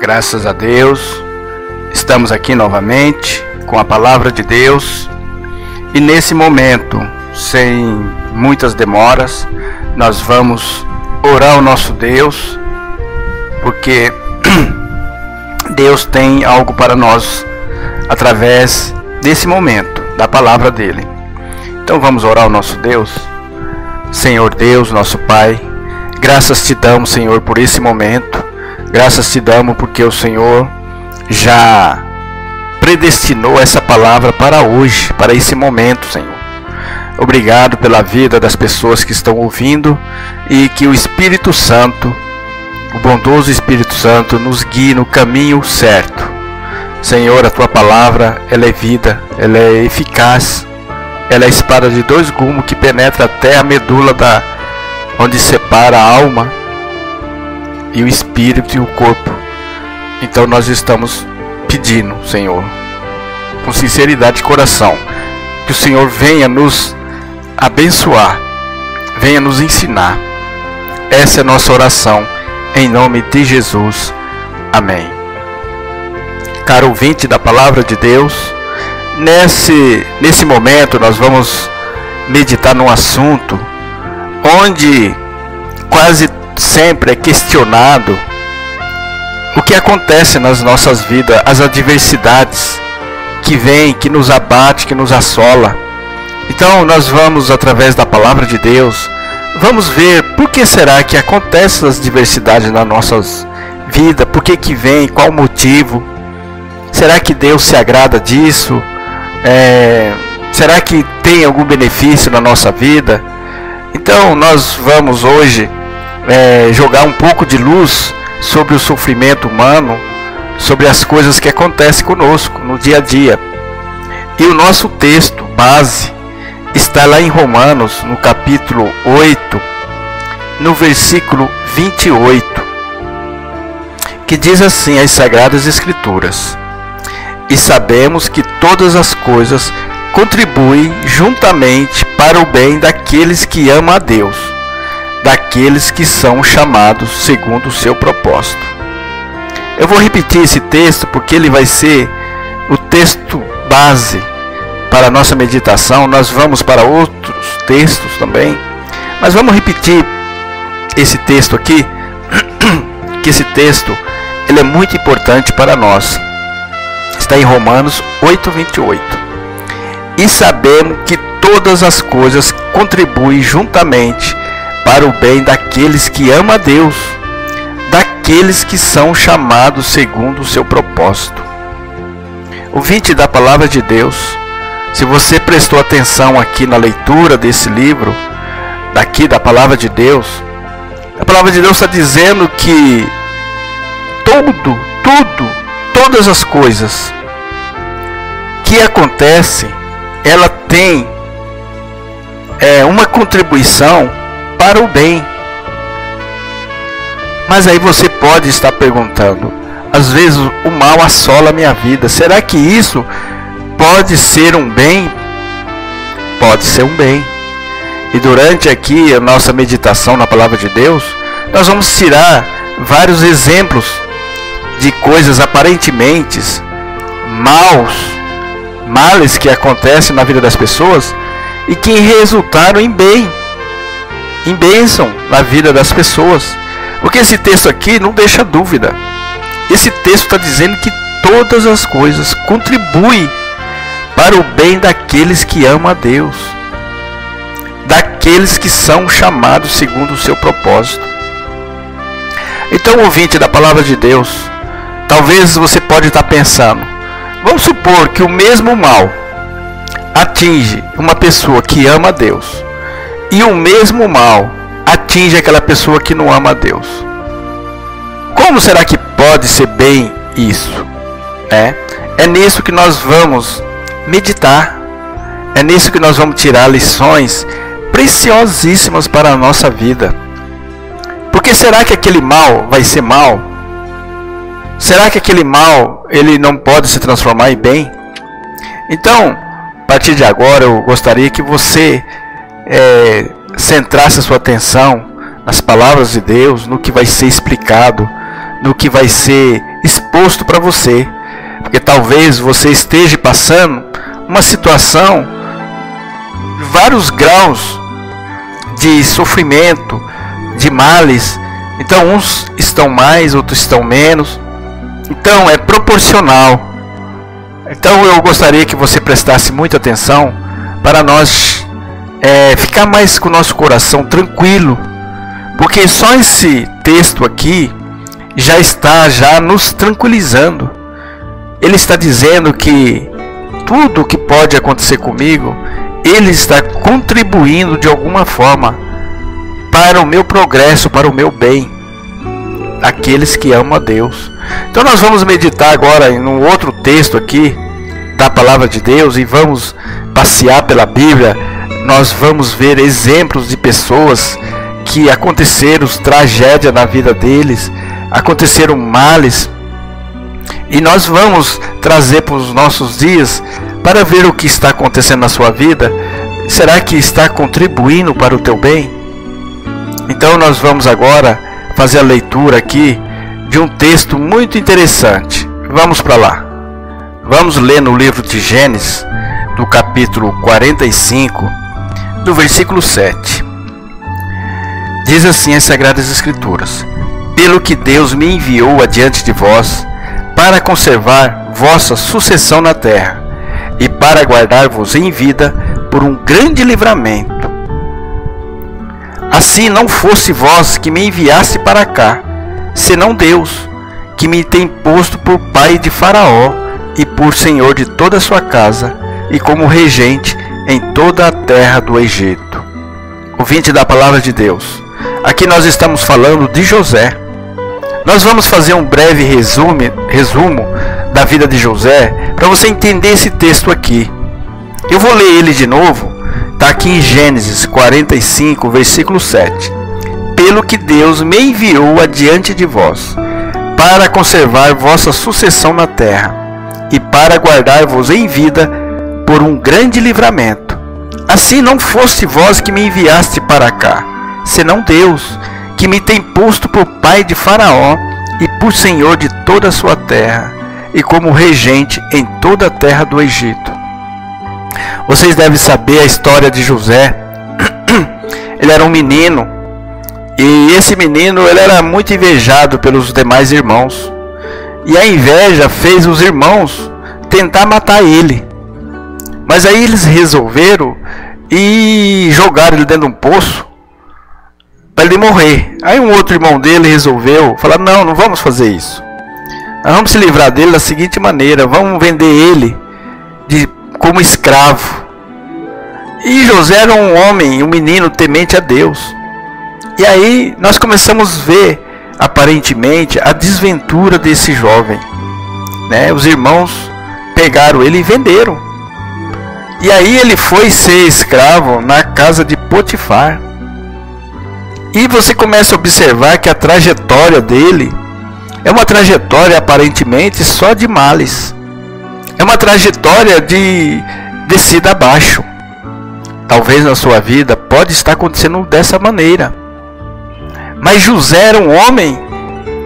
Graças a Deus, estamos aqui novamente com a palavra de Deus e nesse momento, sem muitas demoras, nós vamos orar ao nosso Deus, porque Deus tem algo para nós através desse momento, da palavra dele. Então vamos orar ao nosso Deus. Senhor Deus, nosso Pai, graças te damos, Senhor, por esse momento. Graças te damos porque o Senhor já predestinou essa palavra para hoje, para esse momento, Senhor. Obrigado pela vida das pessoas que estão ouvindo e que o Espírito Santo, o bondoso Espírito Santo, nos guie no caminho certo. Senhor, a tua palavra, ela é vida, ela é eficaz, ela é a espada de dois gumes que penetra até a medula onde separa a alma e o espírito e o corpo. Então nós estamos pedindo, Senhor, com sinceridade de coração, que o Senhor venha nos abençoar, venha nos ensinar. Essa é a nossa oração, em nome de Jesus. Amém. Caro ouvinte da palavra de Deus, nesse momento nós vamos meditar num assunto onde quase sempre é questionado o que acontece nas nossas vidas, as adversidades que vêm, que nos abate, que nos assola. Então nós vamos, através da palavra de Deus, vamos ver por que será que acontecem as adversidades nas nossas vidas, por que vem, qual o motivo. Será que Deus se agrada disso? Será que tem algum benefício na nossa vida? Então nós vamos hoje jogar um pouco de luz sobre o sofrimento humano, sobre as coisas que acontecem conosco no dia a dia. E o nosso texto base está lá em Romanos, no capítulo 8, no versículo 28, que diz assim as Sagradas Escrituras: E sabemos que todas as coisas contribuem juntamente para o bem daqueles que amam a Deus, daqueles que são chamados segundo o seu propósito. Eu vou repetir esse texto porque ele vai ser o texto base para a nossa meditação. Nós vamos para outros textos também, mas vamos repetir esse texto aqui, que esse texto ele é muito importante para nós. Está em Romanos 8:28. E sabemos que todas as coisas contribuem juntamente para o bem daqueles que amam a Deus, daqueles que são chamados segundo o seu propósito. Ouvinte da palavra de Deus, se você prestou atenção aqui na leitura desse livro, daqui da palavra de Deus, a palavra de Deus está dizendo que todas as coisas que acontecem, ela tem uma contribuição para o bem. Mas aí você pode estar perguntando, às vezes o mal assola a minha vida, será que isso pode ser um bem? Pode ser um bem. E durante aqui a nossa meditação na palavra de Deus, nós vamos tirar vários exemplos de coisas aparentemente males que acontecem na vida das pessoas e que resultaram em bênção na vida das pessoas. Porque esse texto aqui não deixa dúvida. Esse texto está dizendo que todas as coisas contribuem para o bem daqueles que amam a Deus, daqueles que são chamados segundo o seu propósito. Então, ouvinte da palavra de Deus, talvez você pode estar pensando, vamos supor que o mesmo mal atinge uma pessoa que ama a Deus e o mesmo mal atinge aquela pessoa que não ama a Deus. Como será que pode ser bem isso? É nisso que nós vamos meditar. É nisso que nós vamos tirar lições preciosíssimas para a nossa vida. Porque será que aquele mal vai ser mal? Será que aquele mal ele não pode se transformar em bem? Então, a partir de agora eu gostaria que você centrasse a sua atenção nas palavras de Deus, no que vai ser explicado no que vai ser exposto para você, porque talvez você esteja passando uma situação de vários graus de sofrimento, de males. Então uns estão mais, outros estão menos. Então é proporcional. Então eu gostaria que você prestasse muita atenção para nós ficar mais com o nosso coração tranquilo, porque só esse texto aqui já está nos tranquilizando. Ele está dizendo que tudo o que pode acontecer comigo, Ele está contribuindo de alguma forma para o meu progresso, para o meu bem, aqueles que amam a Deus. Então nós vamos meditar agora em um outro texto aqui da palavra de Deus e vamos passear pela Bíblia. Nós vamos ver exemplos de pessoas que aconteceram tragédia na vida deles, aconteceram males, e nós vamos trazer para os nossos dias para ver o que está acontecendo na sua vida. Será que está contribuindo para o teu bem? Então nós vamos agora fazer a leitura aqui de um texto muito interessante. Vamos para lá. Vamos ler no livro de Gênesis, do capítulo 45, do versículo 7. Diz assim as Sagradas Escrituras: pelo que Deus me enviou adiante de vós, para conservar vossa sucessão na terra, e para guardar-vos em vida por um grande livramento. Assim não fosse vós que me enviaste para cá, senão Deus, que me tem posto por pai de Faraó, e por senhor de toda a sua casa, e como regente em toda a terra do Egito. Ouvinte da palavra de Deus, aqui nós estamos falando de José. Nós vamos fazer um breve resumo da vida de José, para você entender esse texto aqui. Eu vou ler ele de novo. Está aqui em Gênesis 45, versículo 7. Pelo que Deus me enviou adiante de vós, para conservar vossa sucessão na terra, e para guardar-vos em vida por um grande livramento. Assim não foste vós que me enviaste para cá, senão Deus, que me tem posto por pai de Faraó, e por senhor de toda a sua terra, e como regente em toda a terra do Egito. Vocês devem saber a história de José. Ele era um menino, e esse menino ele era muito invejado pelos demais irmãos, e a inveja fez os irmãos tentar matar ele. Mas aí eles resolveram e jogaram ele dentro de um poço para ele morrer. Aí um outro irmão dele resolveu falar: não vamos fazer isso. Nós vamos se livrar dele da seguinte maneira: vamos vender ele como escravo. E José era um homem, um menino temente a Deus. E aí nós começamos a ver, aparentemente, a desventura desse jovem, né? Os irmãos pegaram ele e venderam. E aí ele foi ser escravo na casa de Potifar. E você começa a observar que a trajetória dele é uma trajetória aparentemente só de males. É uma trajetória de descida abaixo. Talvez na sua vida pode estar acontecendo dessa maneira. Mas José era um homem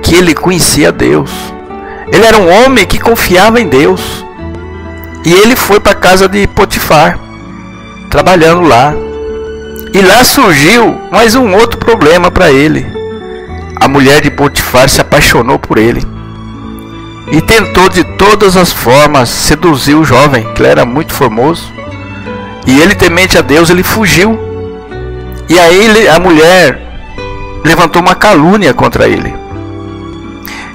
que ele conhecia Deus. Ele era um homem que confiava em Deus. E ele foi para a casa de Potifar, trabalhando lá. E lá surgiu mais um outro problema para ele. A mulher de Potifar se apaixonou por ele e tentou de todas as formas seduzir o jovem, que ele era muito formoso. E ele, temente a Deus, ele fugiu. E aí a mulher levantou uma calúnia contra ele.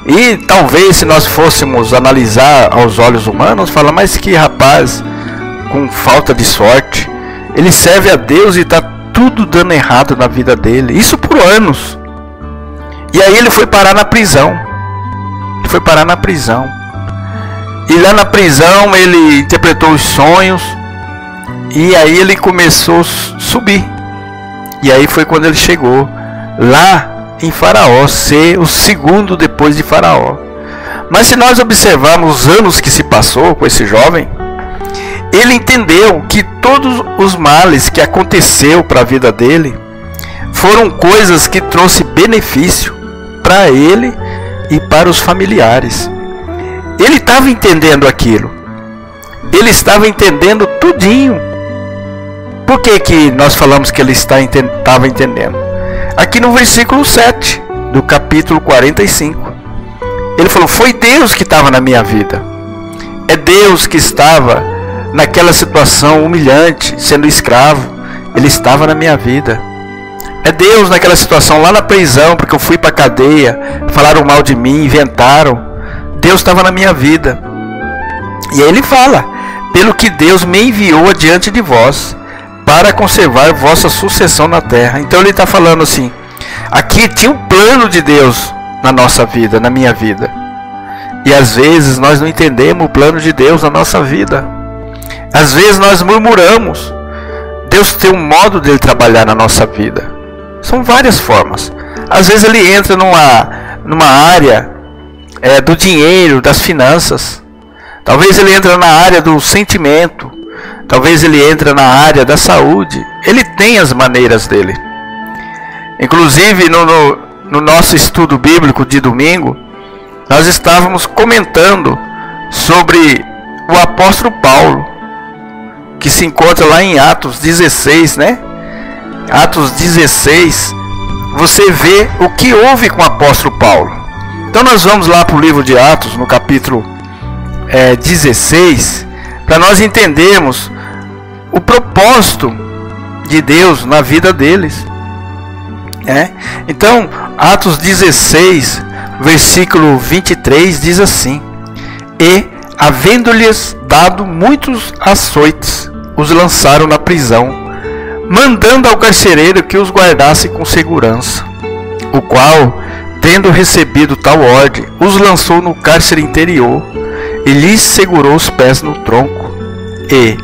E talvez, se nós fôssemos analisar aos olhos humanos, falar: mas que rapaz com falta de sorte, ele serve a Deus e está tudo dando errado na vida dele. Isso por anos. E aí ele foi parar na prisão. E lá na prisão ele interpretou os sonhos. E aí ele começou a subir. E aí foi quando ele chegou lá em Faraó, ser o segundo depois de Faraó. Mas se nós observarmos os anos que se passou com esse jovem, ele entendeu que todos os males que aconteceu para a vida dele foram coisas que trouxe benefício para ele, e para os familiares. Ele estava entendendo aquilo. Ele estava entendendo tudinho. Por que nós falamos que ele estava entendendo? Aqui no versículo 7 do capítulo 45. Ele falou, foi Deus que estava na minha vida. É Deus que estava naquela situação humilhante, sendo escravo. Ele estava na minha vida. É Deus naquela situação lá na prisão, porque eu fui para a cadeia, falaram mal de mim, inventaram. Deus estava na minha vida. E aí ele fala, pelo que Deus me enviou adiante de vós, para conservar vossa sucessão na terra. Então ele está falando assim, aqui tinha um plano de Deus na nossa vida, na minha vida. E às vezes nós não entendemos o plano de Deus na nossa vida. Às vezes nós murmuramos. Deus tem um modo dele trabalhar na nossa vida. São várias formas. Às vezes ele entra numa área do dinheiro, das finanças. Talvez ele entre na área do sentimento. Talvez ele entre na área da saúde. Ele tem as maneiras dele. Inclusive no nosso estudo bíblico de domingo, nós estávamos comentando sobre o apóstolo Paulo, que se encontra lá em Atos 16, né? Atos 16, você vê o que houve com o apóstolo Paulo. Então nós vamos lá para o livro de Atos, no capítulo 16, para nós entendermos o propósito de Deus na vida deles. Então, Atos 16, versículo 23, diz assim: e, havendo-lhes dado muitos açoites, os lançaram na prisão, mandando ao carcereiro que os guardasse com segurança, o qual, tendo recebido tal ordem, os lançou no cárcere interior e lhes segurou os pés no tronco. E,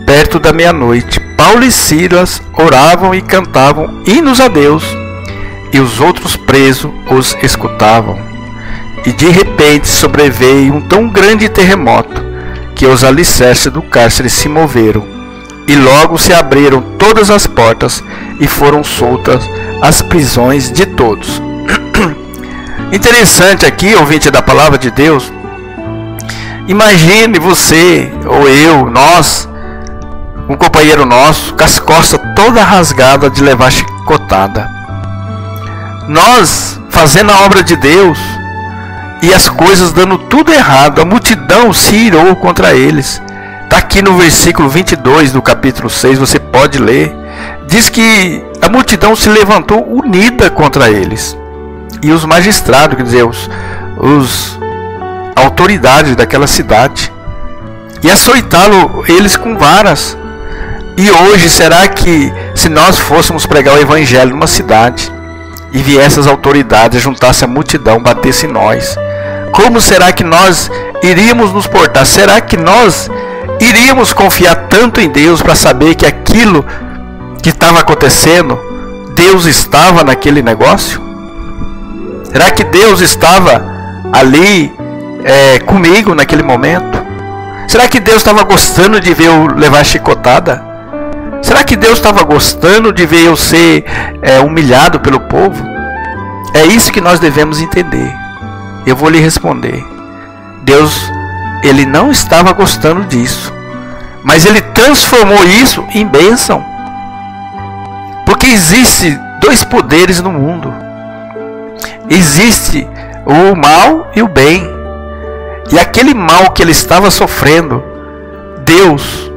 perto da meia-noite, Paulo e Silas oravam e cantavam hinos a Deus, e os outros presos os escutavam. E de repente sobreveio um tão grande terremoto que os alicerces do cárcere se moveram, e logo se abriram todas as portas e foram soltas as prisões de todos. Interessante aqui, ouvinte da palavra de Deus, imagine você ou eu, nós, um companheiro nosso, com as costas toda rasgada de levar chicotada. Nós fazendo a obra de Deus e as coisas dando tudo errado, a multidão se irou contra eles. Está aqui no versículo 22 do capítulo 6, você pode ler. Diz que a multidão se levantou unida contra eles. E os magistrados, quer dizer, os autoridades daquela cidade, e açoitaram eles com varas. E hoje, será que se nós fôssemos pregar o evangelho numa cidade e viessem as autoridades, juntassem a multidão, batessem em nós, como será que nós iríamos nos portar? Será que nós iríamos confiar tanto em Deus para saber que aquilo que estava acontecendo, Deus estava naquele negócio? Será que Deus estava ali comigo naquele momento? Será que Deus estava gostando de ver eu levar chicotada? Será que Deus estava gostando de ver eu ser humilhado pelo povo? É isso que nós devemos entender. Eu vou lhe responder. Deus, Ele não estava gostando disso, mas Ele transformou isso em bênção. Porque existe dois poderes no mundo. Existe o mal e o bem. E aquele mal que ele estava sofrendo, Deus,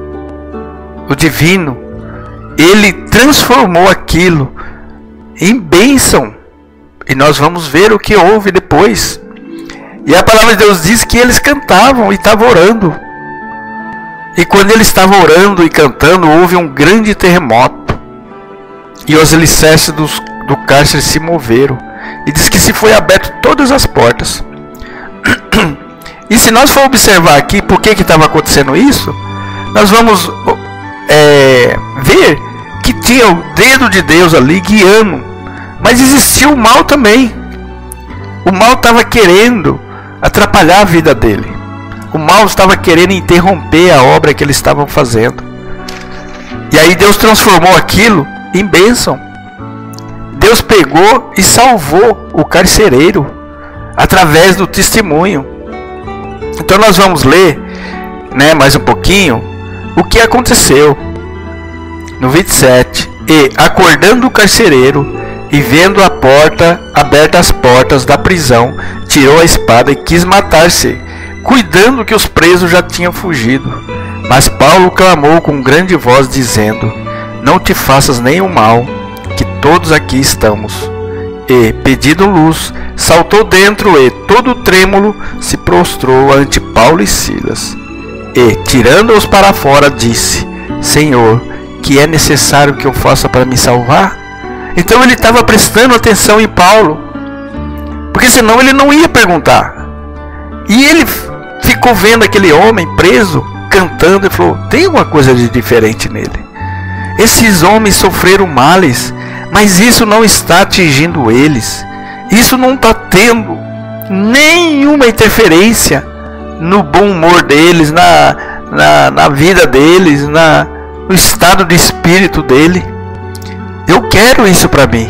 o divino, Ele transformou aquilo em bênção. E nós vamos ver o que houve depois. E a palavra de Deus diz que eles cantavam e estavam orando. E quando eles estavam orando e cantando, houve um grande terremoto. E os alicerces do cárcere se moveram. E diz que se foi aberto todas as portas. E se nós for observar aqui por que estava acontecendo isso, nós vamos ver que tinha o dedo de Deus ali guiando. Mas existia o mal também. O mal estava querendo atrapalhar a vida dele. O mal estava querendo interromper a obra que eles estavam fazendo. E aí Deus transformou aquilo em bênção. Deus pegou e salvou o carcereiro. através do testemunho. Então nós vamos ler, né, mais um pouquinho o que aconteceu no 27. E acordando o carcereiro e vendo a porta aberta, as portas da prisão, tirou a espada e quis matar-se, cuidando que os presos já tinham fugido. Mas Paulo clamou com grande voz, dizendo: não te faças nenhum mal, que todos aqui estamos. E, pedindo luz, saltou dentro e, todo trêmulo, se prostrou ante Paulo e Silas. E, tirando-os para fora, disse: Senhor, que é necessário que eu faça para me salvar? Então ele estava prestando atenção em Paulo, porque senão ele não ia perguntar. E ele ficou vendo aquele homem preso, cantando, e falou: tem uma coisa de diferente nele. Esses homens sofreram males, mas isso não está atingindo eles. Isso não está tendo nenhuma interferência no bom humor deles, na vida deles, no estado de espírito dele. Eu quero isso para mim.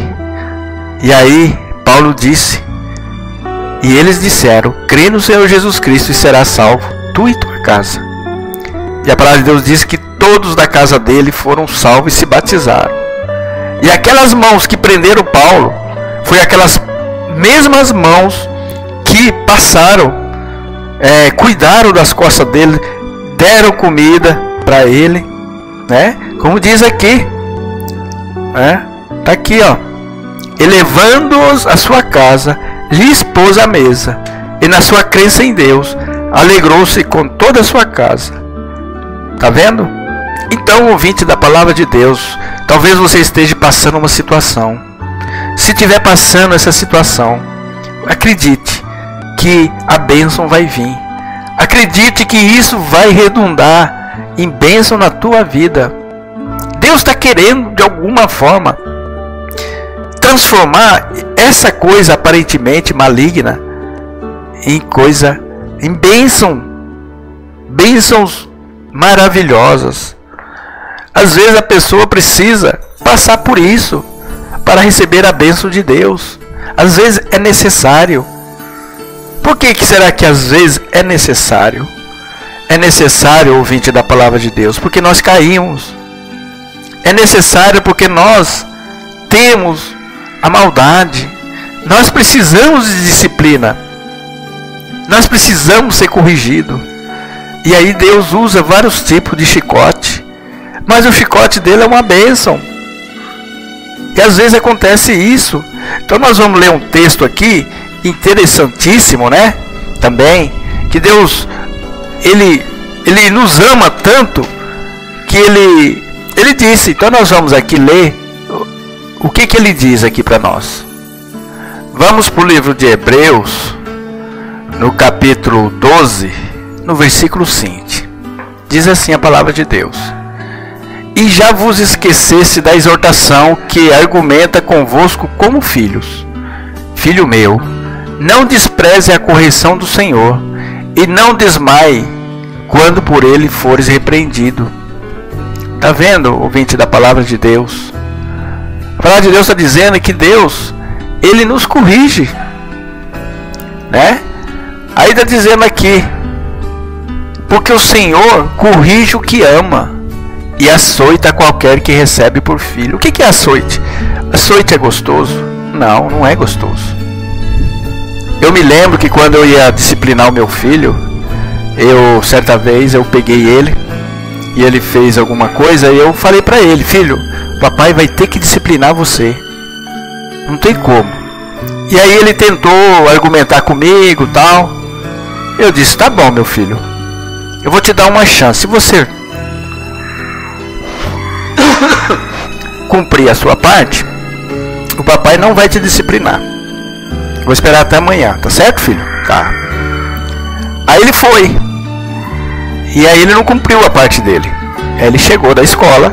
E aí Paulo disse, e eles disseram: crê no Senhor Jesus Cristo e serás salvo, tu e tua casa. E a palavra de Deus diz que todos da casa dele foram salvos e se batizaram. E aquelas mãos que prenderam Paulo, foi aquelas mesmas mãos que passaram, cuidaram das costas dele, deram comida para ele, né? Como diz aqui, tá aqui, ó: elevando-os à sua casa, lhe expôs a mesa, e na sua crença em Deus, alegrou-se com toda a sua casa. Tá vendo? Então, ouvinte da palavra de Deus, talvez você esteja passando uma situação. Se estiver passando essa situação, acredite que a bênção vai vir. Acredite que isso vai redundar em bênção na tua vida. Deus está querendo, de alguma forma, transformar essa coisa aparentemente maligna em bênção. Bênçãos maravilhosas. Às vezes a pessoa precisa passar por isso para receber a bênção de Deus. Às vezes é necessário. Por que será que às vezes é necessário? É necessário, ouvinte da palavra de Deus, porque nós caímos. É necessário porque nós temos a maldade. Nós precisamos de disciplina. Nós precisamos ser corrigidos. E aí Deus usa vários tipos de chicote. Mas o chicote dele é uma bênção. E às vezes acontece isso. Então nós vamos ler um texto aqui interessantíssimo, né? Também que Deus ele nos ama tanto que ele disse. Então nós vamos aqui ler o que ele diz aqui para nós. Vamos para o livro de Hebreus, no capítulo 12, no versículo 5. Diz assim a palavra de Deus: e já vos esquecesse da exortação que argumenta convosco como filhos. Filho meu, não despreze a correção do Senhor, e não desmaie quando por ele fores repreendido. Está vendo, ouvinte da palavra de Deus? A palavra de Deus está dizendo que Deus, ele nos corrige, né? Aí está dizendo aqui: porque o Senhor corrige o que ama, e açoita qualquer que recebe por filho. O que é açoite? Açoite é gostoso? Não, não é gostoso. Eu me lembro que quando eu ia disciplinar o meu filho, certa vez eu peguei ele e ele fez alguma coisa e eu falei para ele: filho, papai vai ter que disciplinar você, não tem como. E aí ele tentou argumentar comigo, tal. Eu disse: tá bom, meu filho, eu vou te dar uma chance. Se você cumprir a sua parte, o papai não vai te disciplinar. Vou esperar até amanhã, tá certo, filho? Tá. Aí ele foi. E aí ele não cumpriu a parte dele. Aí ele chegou da escola,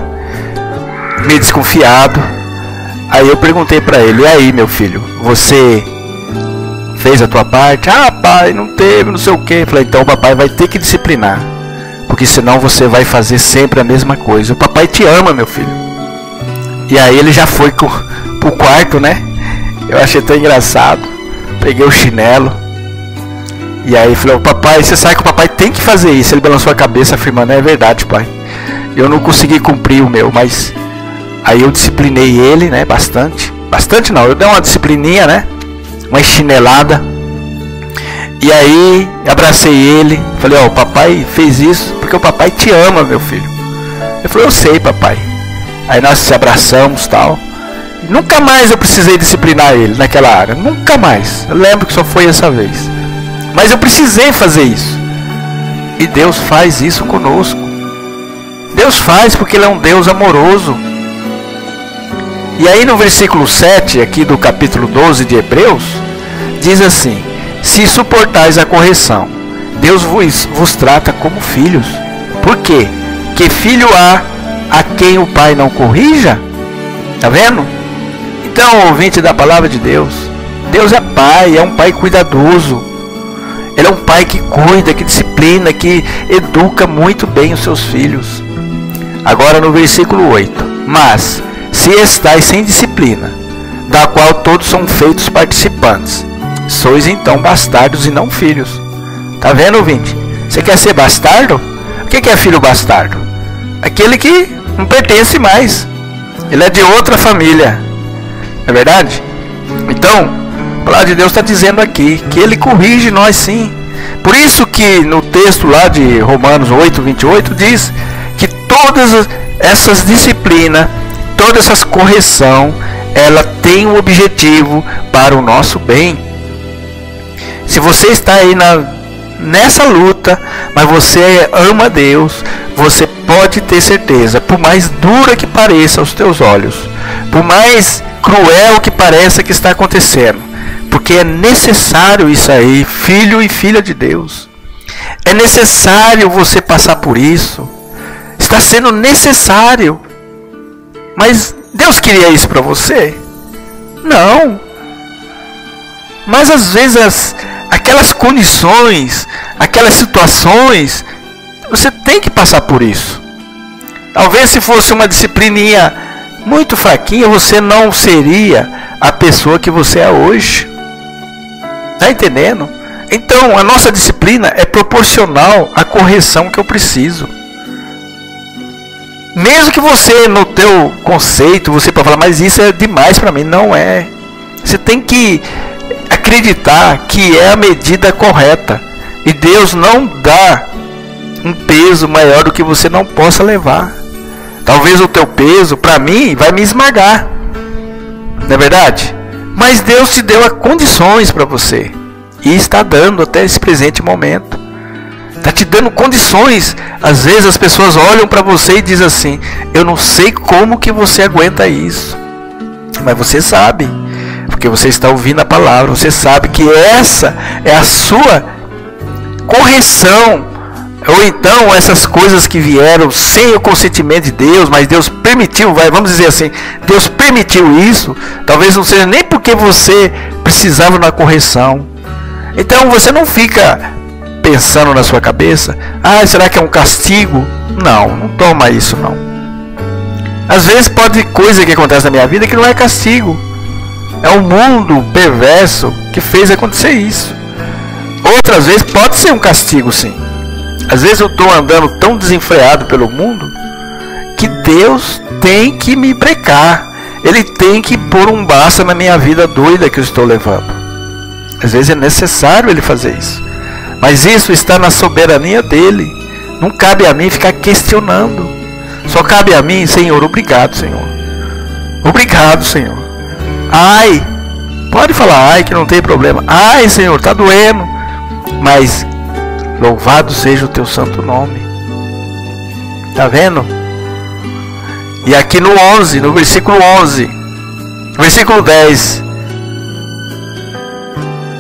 meio desconfiado. Aí eu perguntei pra ele: e aí, meu filho, você fez a tua parte? Ah, pai, não teve, não sei o que. Falei: então o papai vai ter que disciplinar, porque senão você vai fazer sempre a mesma coisa. O papai te ama, meu filho. E aí ele já foi pro quarto, né? Eu achei tão engraçado. peguei o chinelo. E aí falou, papai, você sabe que o papai tem que fazer isso. Ele balançou a cabeça afirmando, é verdade, pai. Eu não consegui cumprir o meu, mas aí eu disciplinei ele, né, bastante. Bastante não, eu dei uma disciplininha, né, uma chinelada. E aí abracei ele, falei, ó, o papai fez isso porque o papai te ama, meu filho. Ele falou, eu sei, papai. Aí nós se abraçamos, tal. Nunca mais eu precisei disciplinar ele naquela área, nunca mais. Eu lembro que só foi essa vez. Mas eu precisei fazer isso. E Deus faz isso conosco. Deus faz porque Ele é um Deus amoroso. E aí no versículo 7 aqui do capítulo 12 de Hebreus, diz assim: se suportais a correção, Deus vos trata como filhos. Por quê? Que filho há a quem o pai não corrija? Tá vendo? Então, ouvinte da palavra de Deus, Deus é pai, é um pai cuidadoso. Ele é um pai que cuida, que disciplina, que educa muito bem os seus filhos. Agora no versículo 8. Mas, se estáis sem disciplina, da qual todos são feitos participantes, sois então bastardos e não filhos. Tá vendo, ouvinte? Você quer ser bastardo? O que é filho bastardo? Aquele que não pertence mais. Ele é de outra família. Não é verdade? Então, a palavra de Deus está dizendo aqui que Ele corrige nós sim. Por isso que no texto lá de Romanos 8:28 diz que todas essas disciplinas, toda essa correção, ela tem um objetivo para o nosso bem. Se você está aí nessa luta, mas você ama Deus, você pode ter certeza, por mais dura que pareça aos teus olhos, por mais cruel que pareça que está acontecendo, porque é necessário isso aí, filho e filha de Deus. É necessário você passar por isso. Está sendo necessário. Mas Deus queria isso para você? Não. Mas às vezes aquelas condições, aquelas situações, você tem que passar por isso. Talvez se fosse uma disciplininha muito fraquinha, você não seria a pessoa que você é hoje. Está entendendo? Então, a nossa disciplina é proporcional à correção que eu preciso. Mesmo que você, no teu conceito, você pode falar, mas isso é demais para mim. Não é. Você tem que acreditar que é a medida correta. E Deus não dá um peso maior do que você não possa levar. Talvez o teu peso, para mim, vai me esmagar. Não é verdade? Mas Deus te deu as condições para você. E está dando até esse presente momento. Está te dando condições. Às vezes as pessoas olham para você e dizem assim: eu não sei como que você aguenta isso. Mas você sabe. Porque você está ouvindo a palavra. Você sabe que essa é a sua correção. Ou então essas coisas que vieram sem o consentimento de Deus, mas Deus permitiu, vamos dizer assim, Deus permitiu isso, talvez não seja nem porque você precisava de uma correção. Então você não fica pensando na sua cabeça, será que é um castigo? Não toma isso não. Às vezes pode ter coisa que acontece na minha vida que não é castigo. É um mundo perverso que fez acontecer isso. Outras vezes pode ser um castigo sim. Às vezes eu estou andando tão desenfreado pelo mundo que Deus tem que me brecar. Ele tem que pôr um basta na minha vida doida que eu estou levando. Às vezes é necessário Ele fazer isso. Mas isso está na soberania dEle. Não cabe a mim ficar questionando. Só cabe a mim, Senhor, obrigado, Senhor. Obrigado, Senhor. Ai, pode falar ai que não tem problema. Ai, Senhor, está doendo. Mas louvado seja o teu santo nome. Tá vendo? E aqui no 11, no versículo 11, versículo 10.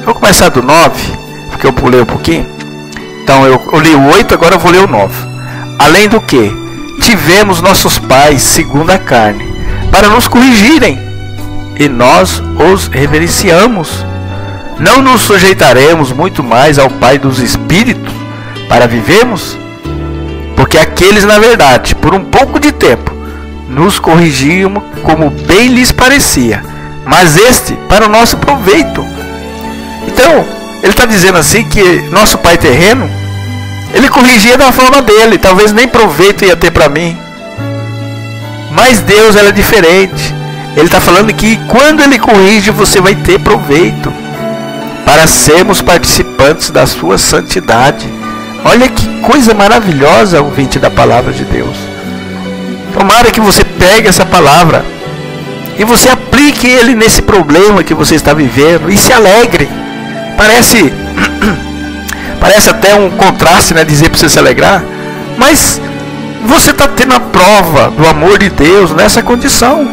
Vou começar do 9, porque eu pulei um pouquinho. Então eu li o 8, agora eu vou ler o 9. Além do que, tivemos nossos pais segundo a carne, para nos corrigirem, e nós os reverenciamos. Não nos sujeitaremos muito mais ao Pai dos Espíritos para vivermos? Porque aqueles, na verdade, por um pouco de tempo, nos corrigiam como bem lhes parecia, mas este para o nosso proveito. Então, ele está dizendo assim que nosso pai terreno, ele corrigia da forma dele, talvez nem proveito ia ter para mim. Mas Deus era diferente. Ele está falando que quando ele corrige, você vai ter proveito, para sermos participantes da sua santidade. Olha que coisa maravilhosa, ouvinte da palavra de Deus. Tomara que você pegue essa palavra e você aplique ele nesse problema que você está vivendo e se alegre. Parece até um contraste, né, dizer para você se alegrar, mas você está tendo a prova do amor de Deus nessa condição.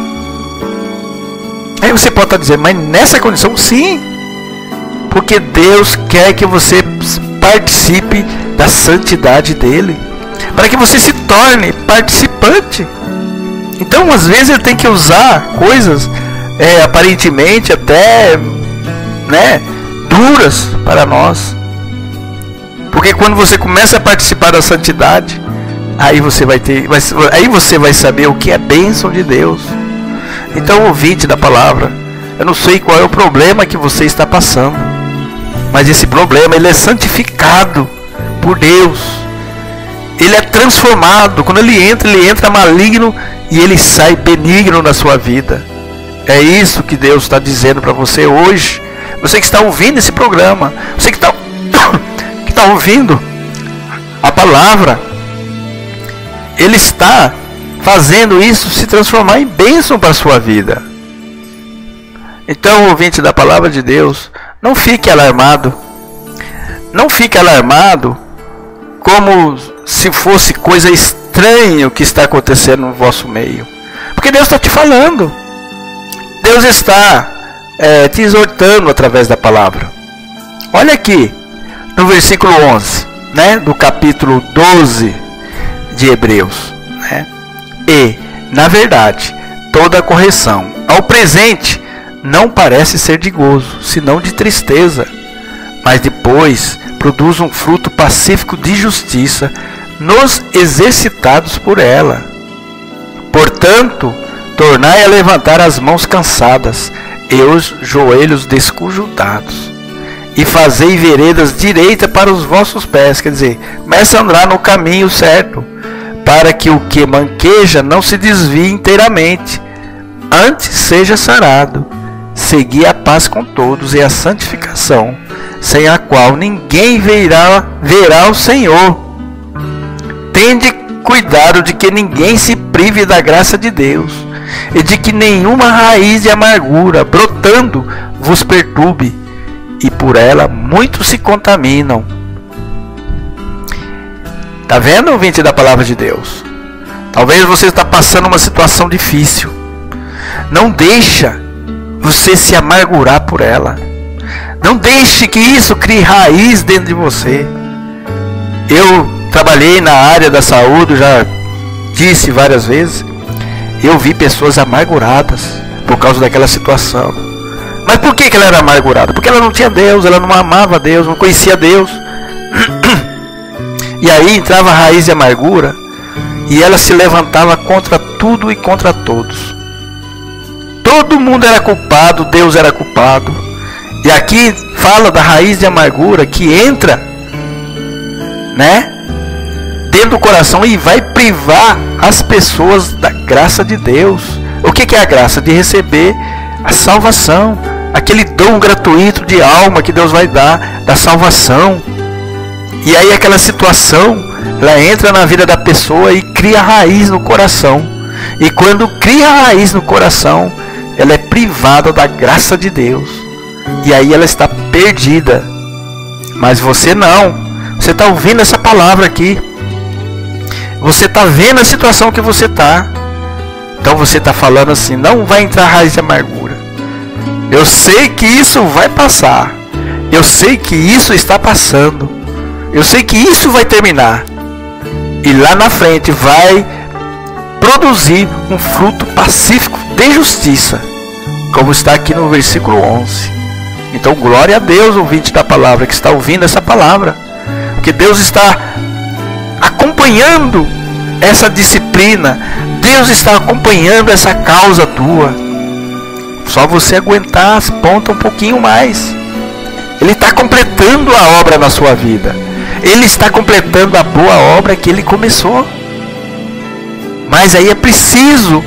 Aí você pode estar dizendo, mas nessa condição sim, porque Deus quer que você participe da santidade dele, para que você se torne participante. Então às vezes ele tem que usar coisas aparentemente até, né, duras para nós, porque quando você começa a participar da santidade, aí você vai saber o que é bênção de Deus. Então, ouvinte da palavra, eu não sei qual é o problema que você está passando, mas esse problema, ele é santificado por Deus. Ele é transformado. Quando ele entra maligno e ele sai benigno na sua vida. É isso que Deus está dizendo para você hoje. Você que está ouvindo esse programa, você que está ouvindo a palavra, ele está fazendo isso se transformar em bênção para a sua vida. Então, ouvinte da palavra de Deus, não fique alarmado. Não fique alarmado como se fosse coisa estranha o que está acontecendo no vosso meio. Porque Deus está te falando. Deus está te exortando através da palavra. Olha aqui, no versículo 11, né, do capítulo 12 de Hebreus, né? E, na verdade, toda correção ao presente não parece ser de gozo, senão de tristeza, mas depois produz um fruto pacífico de justiça nos exercitados por ela. Portanto, tornai a levantar as mãos cansadas e os joelhos desconjuntados, e fazei veredas direitas para os vossos pés. Quer dizer, comece a andar no caminho certo, para que o que manqueja não se desvie inteiramente, antes seja sarado. Segui a paz com todos e a santificação, sem a qual ninguém verá o Senhor. Tende cuidado de que ninguém se prive da graça de Deus, e de que nenhuma raiz de amargura brotando vos perturbe, e por ela muitos se contaminam. Está vendo, ouvinte da palavra de Deus? Talvez você está passando uma situação difícil. Não deixa você se amargurar por ela. Não deixe que isso crie raiz dentro de você. Eu trabalhei na área da saúde, já disse várias vezes. Eu vi pessoas amarguradas por causa daquela situação. Mas por que ela era amargurada? Porque ela não tinha Deus, ela não amava Deus, não conhecia Deus. E aí entrava a raiz de amargura e ela se levantava contra tudo e contra todos. Todo mundo era culpado, Deus era culpado. E aqui fala da raiz de amargura que entra, né, dentro do coração e vai privar as pessoas da graça de Deus. O que é a graça? De receber a salvação, aquele dom gratuito de alma que Deus vai dar, da salvação. E aí aquela situação, ela entra na vida da pessoa e cria raiz no coração. E quando cria raiz no coração, ela é privada da graça de Deus. E aí ela está perdida. Mas você não. Você está ouvindo essa palavra aqui. Você está vendo a situação que você está. Então você está falando assim, não vai entrar raiz de amargura. Eu sei que isso vai passar. Eu sei que isso está passando. Eu sei que isso vai terminar. E lá na frente vai produzir um fruto pacífico de justiça, como está aqui no versículo 11. Então glória a Deus, ouvinte da palavra, que está ouvindo essa palavra, porque Deus está acompanhando essa disciplina, Deus está acompanhando essa causa tua. Só você aguentar as pontas um pouquinho mais. Ele está completando a obra na sua vida. Ele está completando a boa obra que Ele começou. Mas aí é preciso,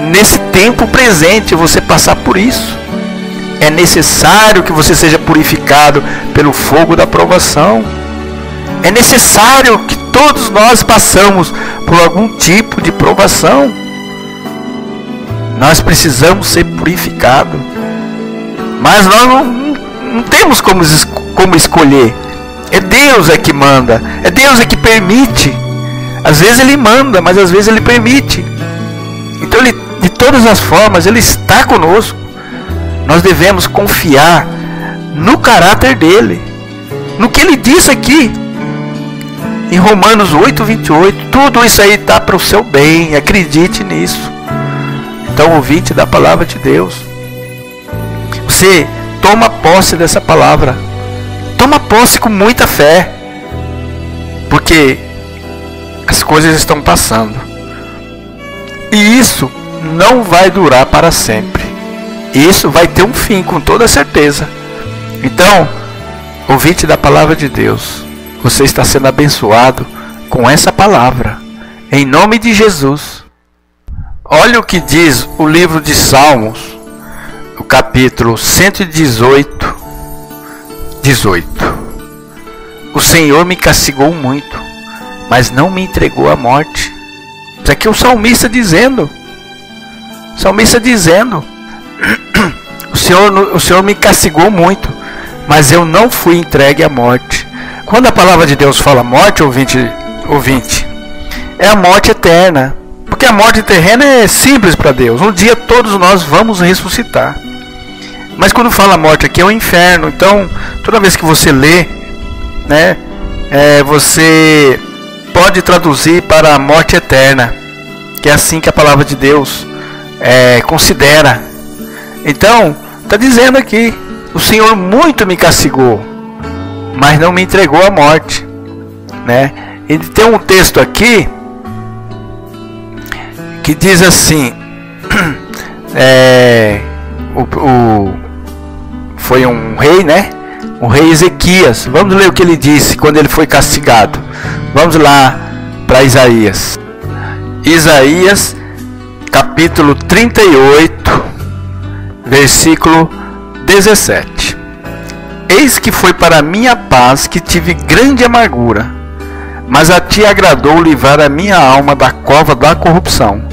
nesse tempo presente, você passar por isso. É necessário que você seja purificado pelo fogo da provação. É necessário que todos nós passamos por algum tipo de provação. Nós precisamos ser purificados. Mas nós não temos como escolher. É Deus é que manda. É Deus é que permite. Às vezes Ele manda, mas às vezes Ele permite. Então Ele, de todas as formas, Ele está conosco. Nós devemos confiar no caráter dEle. No que Ele disse aqui. Em Romanos 8:28. Tudo isso aí está para o seu bem. Acredite nisso. Então, ouvinte da palavra de Deus, você toma posse dessa palavra. Toma posse com muita fé. Porque as coisas estão passando. E isso não vai durar para sempre. Isso vai ter um fim, com toda certeza. Então, ouvinte da palavra de Deus, você está sendo abençoado com essa palavra. Em nome de Jesus. Olha o que diz o livro de Salmos, o capítulo 118, 18. O Senhor me castigou muito, mas não me entregou à morte. Isso aqui é o salmista dizendo. O salmista dizendo: o Senhor me castigou muito, mas eu não fui entregue à morte. Quando a palavra de Deus fala morte, ouvinte, é a morte eterna. Porque a morte terrena é simples para Deus. Um dia todos nós vamos ressuscitar. Mas quando fala morte aqui é o inferno. Então, toda vez que você lê, né, você pode traduzir para a morte eterna. Que é assim que a palavra de Deus considera. Então, está dizendo aqui: o Senhor muito me castigou, mas não me entregou à morte, né? E tem um texto aqui que diz assim, foi um rei, né? O rei Ezequias. Vamos ler o que ele disse quando ele foi castigado. Vamos lá para Isaías. Isaías, capítulo 38, versículo 17. Eis que foi para a minha paz que tive grande amargura, mas a ti agradou livrar a minha alma da cova da corrupção,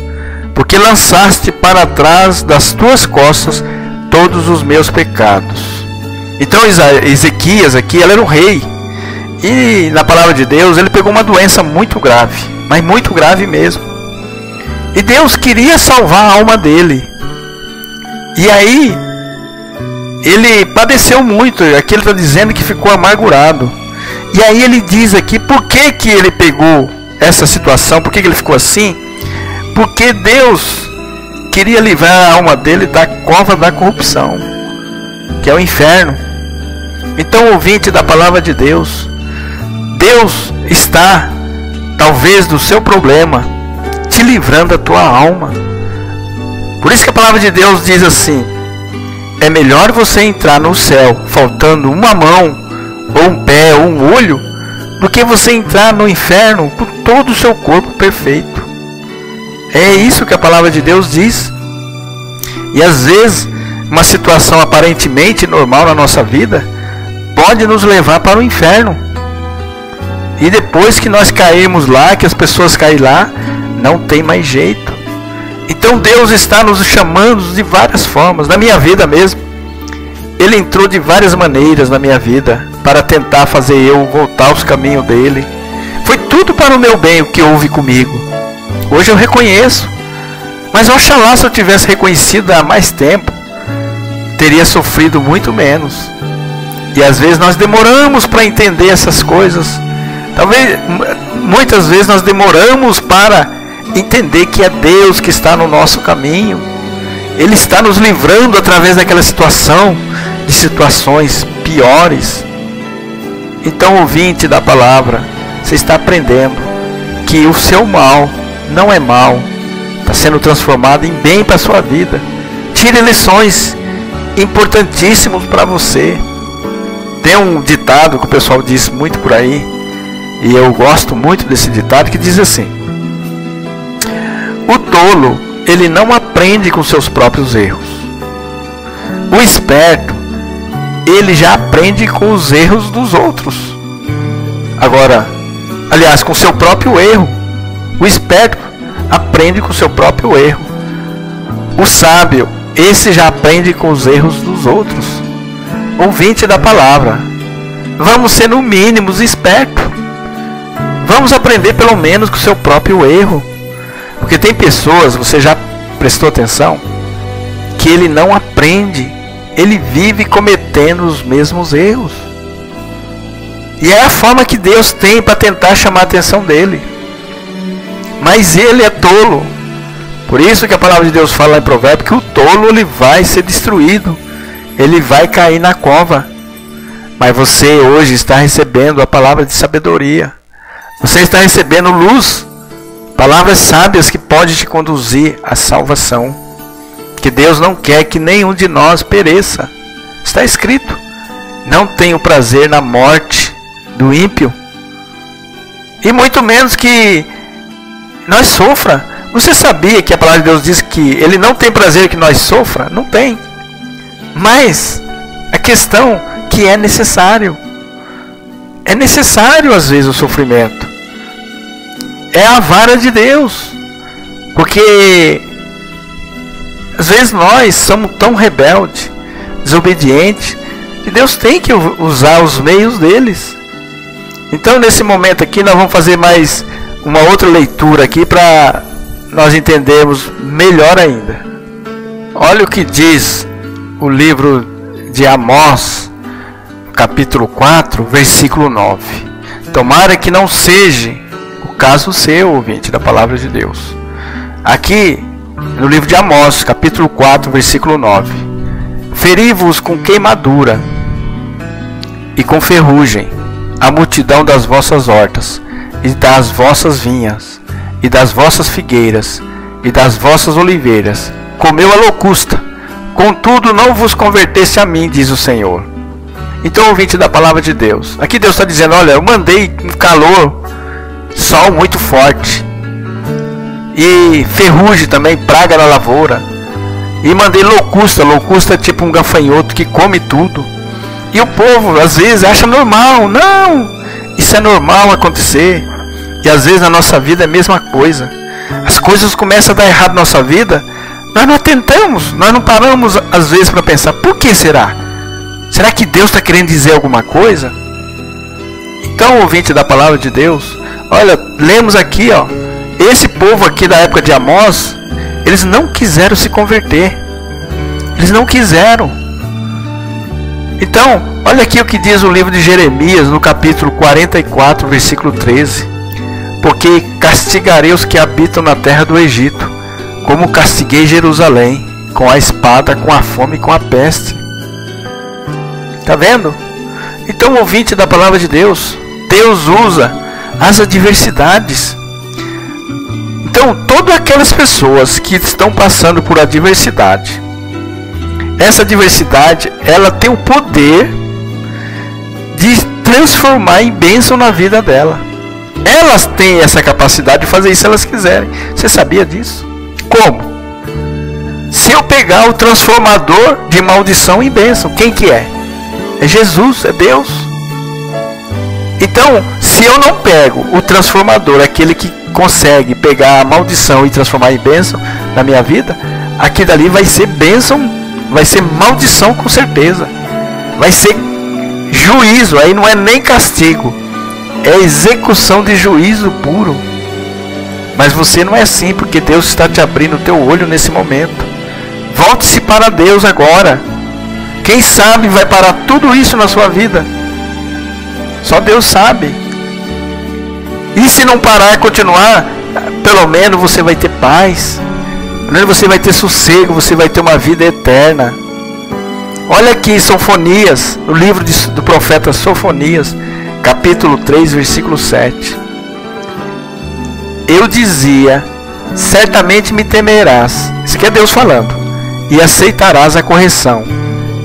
porque lançaste para trás das tuas costas todos os meus pecados. Então Ezequias aqui, ele era um rei, e na palavra de Deus ele pegou uma doença muito grave, mas muito grave mesmo, e Deus queria salvar a alma dele. E aí ele padeceu muito. Aqui ele está dizendo que ficou amargurado. E aí ele diz aqui por que que ele pegou essa situação, por que que ele ficou assim. Porque Deus queria livrar a alma dele da cova da corrupção, que é o inferno. Então, ouvinte da palavra de Deus, Deus está, talvez do seu problema, te livrando da tua alma. Por isso que a palavra de Deus diz assim: é melhor você entrar no céu faltando uma mão, ou um pé, ou um olho, do que você entrar no inferno com todo o seu corpo perfeito. É isso que a palavra de Deus diz. E às vezes, uma situação aparentemente normal na nossa vida pode nos levar para o inferno. E depois que nós caímos lá, que as pessoas caem lá, não tem mais jeito. Então Deus está nos chamando de várias formas. Na minha vida mesmo, Ele entrou de várias maneiras na minha vida para tentar fazer eu voltar aos caminhos dele. Foi tudo para o meu bem o que houve comigo. Hoje eu reconheço, mas oxalá se eu tivesse reconhecido há mais tempo, teria sofrido muito menos. E às vezes nós demoramos para entender essas coisas. Talvez, muitas vezes nós demoramos para entender que é Deus que está no nosso caminho. Ele está nos livrando através daquela situação, de situações piores. Então, ouvinte da palavra, você está aprendendo que o seu mal não é mal, está sendo transformado em bem para a sua vida. Tire lições importantíssimos para você. Tem um ditado que o pessoal diz muito por aí, e eu gosto muito desse ditado, que diz assim: o tolo, ele não aprende com seus próprios erros. O esperto, ele já aprende com os erros dos outros. Agora, aliás, com seu próprio erro. O esperto aprende com seu próprio erro. O sábio, esse já aprende com os erros dos outros. Ouvinte da palavra, vamos ser no mínimo espertos. Vamos aprender pelo menos com o seu próprio erro. Porque tem pessoas, você já prestou atenção, que ele não aprende, ele vive cometendo os mesmos erros. E é a forma que Deus tem para tentar chamar a atenção dele. Mas ele é tolo. Por isso que a palavra de Deus fala em Provérbios que o tolo ele vai ser destruído. Ele vai cair na cova. Mas você hoje está recebendo a palavra de sabedoria. Você está recebendo luz. Palavras sábias que podem te conduzir à salvação. Que Deus não quer que nenhum de nós pereça. Está escrito: não tenho prazer na morte do ímpio. E muito menos que nós sofra. Você sabia que a palavra de Deus diz que Ele não tem prazer que nós sofra? Não tem. Mas a questão é que é necessário. É necessário às vezes o sofrimento. É a vara de Deus. Porque às vezes nós somos tão rebeldes, desobedientes, que Deus tem que usar os meios deles. Então nesse momento aqui nós vamos fazer mais uma outra leitura aqui para nós entendermos melhor ainda. Olha o que diz o livro de Amós, capítulo 4, versículo 9. Tomara que não seja o caso seu, ouvinte da palavra de Deus. Aqui no livro de Amós, capítulo 4, versículo 9. Feri-vos com queimadura e com ferrugem a multidão das vossas hortas, e das vossas vinhas, e das vossas figueiras, e das vossas oliveiras, comeu a locusta, contudo não vos converteste a mim, diz o Senhor. Então, ouvinte da palavra de Deus, aqui Deus está dizendo: olha, eu mandei um calor, sol muito forte, e ferrugem também, praga na lavoura, e mandei locusta. Locusta é tipo um gafanhoto que come tudo. E o povo às vezes acha normal. Não, isso é normal acontecer. E às vezes na nossa vida é a mesma coisa. As coisas começam a dar errado na nossa vida, nós não atentamos, nós não paramos às vezes para pensar: por que será? Será que Deus está querendo dizer alguma coisa? Então, ouvinte da palavra de Deus, olha, lemos aqui, ó, esse povo aqui da época de Amós, eles não quiseram se converter. Eles não quiseram. Então, olha aqui o que diz o livro de Jeremias, no capítulo 44, versículo 13. Porque castigarei os que habitam na terra do Egito, como castiguei Jerusalém, com a espada, com a fome e com a peste. Está vendo? Então, ouvinte da palavra de Deus, Deus usa as adversidades. Então, todas aquelas pessoas que estão passando por adversidade, essa adversidade, ela tem o poder de transformar em bênção na vida dela. Elas têm essa capacidade de fazer isso se elas quiserem. Você sabia disso? Como? Se eu pegar o transformador de maldição em bênção, quem que é? É Jesus, é Deus. Então, se eu não pego o transformador, aquele que consegue pegar a maldição e transformar em bênção na minha vida, aqui dali vai ser bênção, vai ser maldição com certeza. Vai ser juízo, aí não é nem castigo, é execução de juízo puro. Mas você não é assim, porque Deus está te abrindo o teu olho nesse momento. Volte-se para Deus agora. Quem sabe vai parar tudo isso na sua vida. Só Deus sabe. E se não parar e continuar, pelo menos você vai ter paz. Pelo menos você vai ter sossego, você vai ter uma vida eterna. Olha aqui Sofonias, o livro do profeta Sofonias, capítulo 3, versículo 7. Eu dizia: certamente me temerás. Isso aqui é Deus falando. E aceitarás a correção.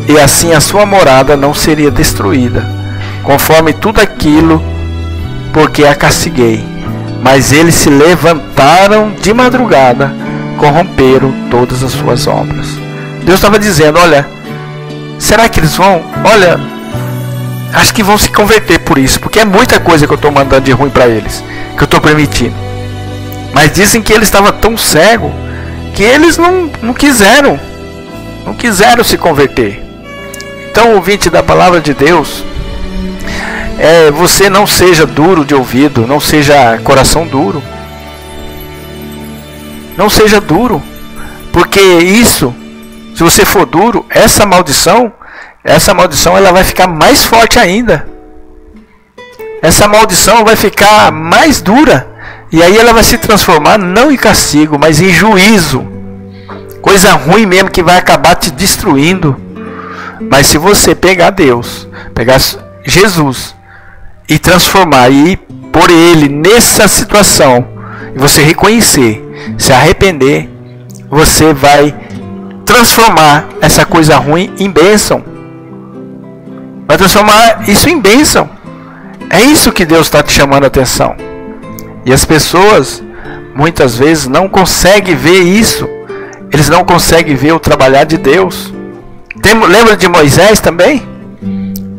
e assim a sua morada não seria destruída, conforme tudo aquilo, porque a castiguei. Mas eles se levantaram de madrugada, corromperam todas as suas obras. Deus estava dizendo, olha, será que eles vão? Olha, acho que vão se converter por isso, porque é muita coisa que eu estou mandando de ruim para eles, que eu estou permitindo. Mas dizem que eles estavam tão cegos que eles não quiseram se converter. Então, ouvinte da palavra de Deus, você não seja duro de ouvido, não seja coração duro. Não seja duro, porque isso, se você for duro, essa maldição ela vai ficar mais forte ainda. Essa maldição vai ficar mais dura. E aí ela vai se transformar não em castigo, mas em juízo. Coisa ruim mesmo que vai acabar te destruindo. Mas se você pegar Deus, pegar Jesus e transformar e pôr Ele nessa situação, e você reconhecer, se arrepender, você vai transformar essa coisa ruim em bênção. Vai transformar isso em bênção. É isso que Deus está te chamando a atenção. E as pessoas muitas vezes não conseguem ver isso. Eles não conseguem ver o trabalhar de Deus. Lembra de Moisés também?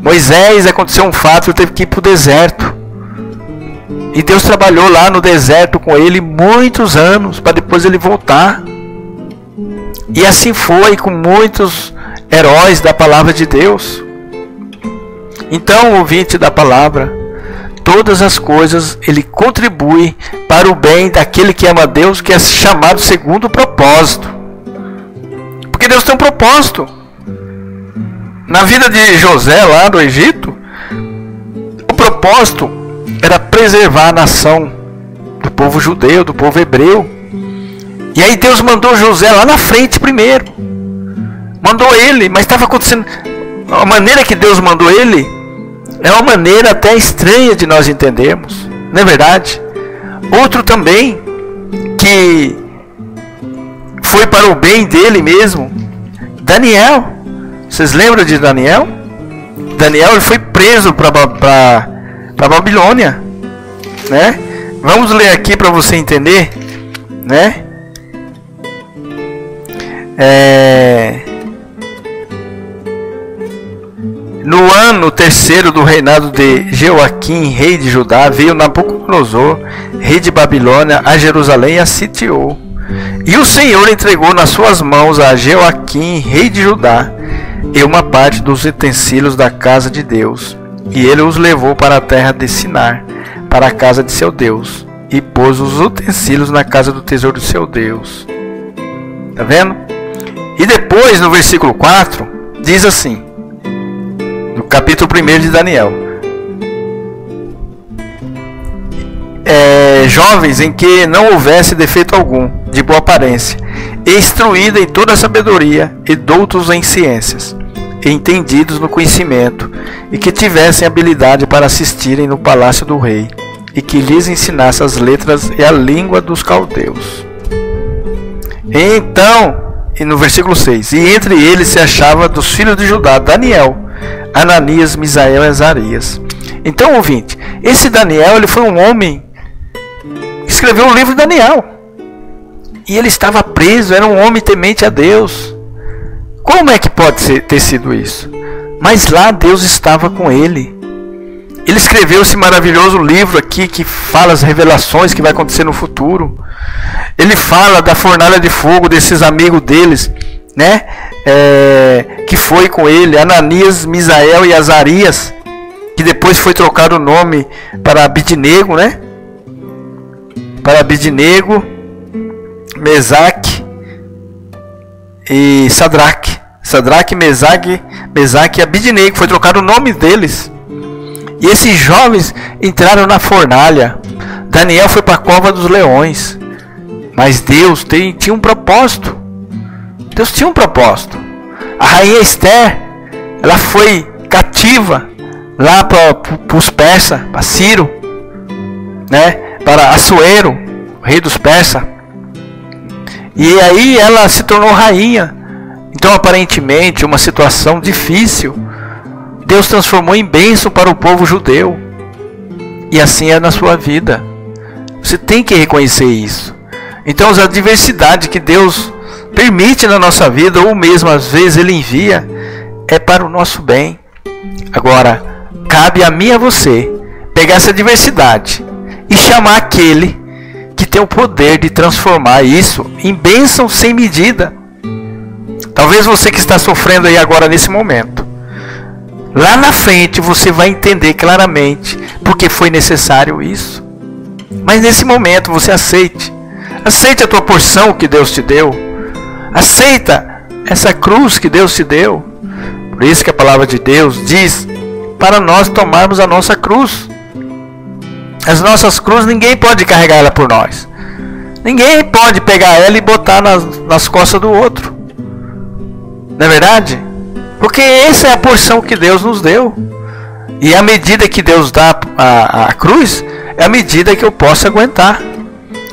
Moisés, aconteceu um fato, ele teve que ir para o deserto. E Deus trabalhou lá no deserto com ele muitos anos, para depois ele voltar. E assim foi com muitos heróis da palavra de Deus. Então, ouvinte da palavra, todas as coisas ele contribui para o bem daquele que ama a Deus, que é chamado segundo o propósito. Porque Deus tem um propósito. Na vida de José lá do Egito, o propósito era preservar a nação do povo judeu, do povo hebreu. E aí Deus mandou José lá na frente primeiro. Mandou ele, mas estava acontecendo... A maneira que Deus mandou ele é uma maneira até estranha de nós entendermos. Não é verdade? Outro também, que foi para o bem dele mesmo, Daniel. Vocês lembram de Daniel? Daniel ele foi preso para Babilônia, né? Vamos ler aqui para você entender, né? No ano terceiro do reinado de Jeoaquim, rei de Judá, veio Nabucodonosor, rei de Babilônia, a Jerusalém e a sitiou. E o Senhor entregou nas suas mãos a Jeoaquim, rei de Judá, e uma parte dos utensílios da casa de Deus. E ele os levou para a terra de Sinar, para a casa de seu Deus, e pôs os utensílios na casa do tesouro de seu Deus. Tá vendo? E depois, no versículo 4, diz assim, no capítulo 1 de Daniel: jovens em que não houvesse defeito algum, de boa aparência, instruída em toda a sabedoria, e doutos em ciências, e entendidos no conhecimento, e que tivessem habilidade para assistirem no palácio do rei, e que lhes ensinasse as letras e a língua dos caldeus. Então, e no versículo 6, e entre eles se achava dos filhos de Judá Daniel, Ananias, Misael e Azarias. Então, ouvinte, esse Daniel, ele foi um homem que escreveu o livro de Daniel. E ele estava preso, era um homem temente a Deus. Como é que pode ter sido isso? Mas lá Deus estava com ele. Ele escreveu esse maravilhoso livro aqui que fala as revelações que vai acontecer no futuro. Ele fala da fornalha de fogo desses amigos deles, né? Que foi com ele, Ananias, Misael e Azarias, que depois foi trocado o nome para Abidnego, né? Para Abidnego, Mesaque e Sadraque. Sadraque, Mesaque e Abidnego, foi trocado o nome deles. E esses jovens entraram na fornalha. Daniel foi para a cova dos leões. Mas Deus tinha um propósito. Deus tinha um propósito. A rainha Esther, ela foi cativa lá para os persas, para Ciro, né? Para Assuero, o rei dos persas. E aí ela se tornou rainha. Então, aparentemente, uma situação difícil, Deus transformou em bênção para o povo judeu. E assim é na sua vida. Você tem que reconhecer isso. Então, as adversidades que Deus permite na nossa vida, ou mesmo às vezes Ele envia, é para o nosso bem. Agora, cabe a mim e a você pegar essa adversidade e chamar aquele que tem o poder de transformar isso em bênção sem medida. Talvez você que está sofrendo aí agora nesse momento, lá na frente você vai entender claramente porque foi necessário isso. Mas nesse momento você aceite a tua porção que Deus te deu, aceita essa cruz que Deus te deu. Por isso que a palavra de Deus diz para nós tomarmos a nossa cruz. As nossas cruzes, ninguém pode carregar ela por nós. Ninguém pode pegar ela e botar nas costas do outro. Não é verdade? Porque essa é a porção que Deus nos deu. E a medida que Deus dá a cruz é a medida que eu posso aguentar.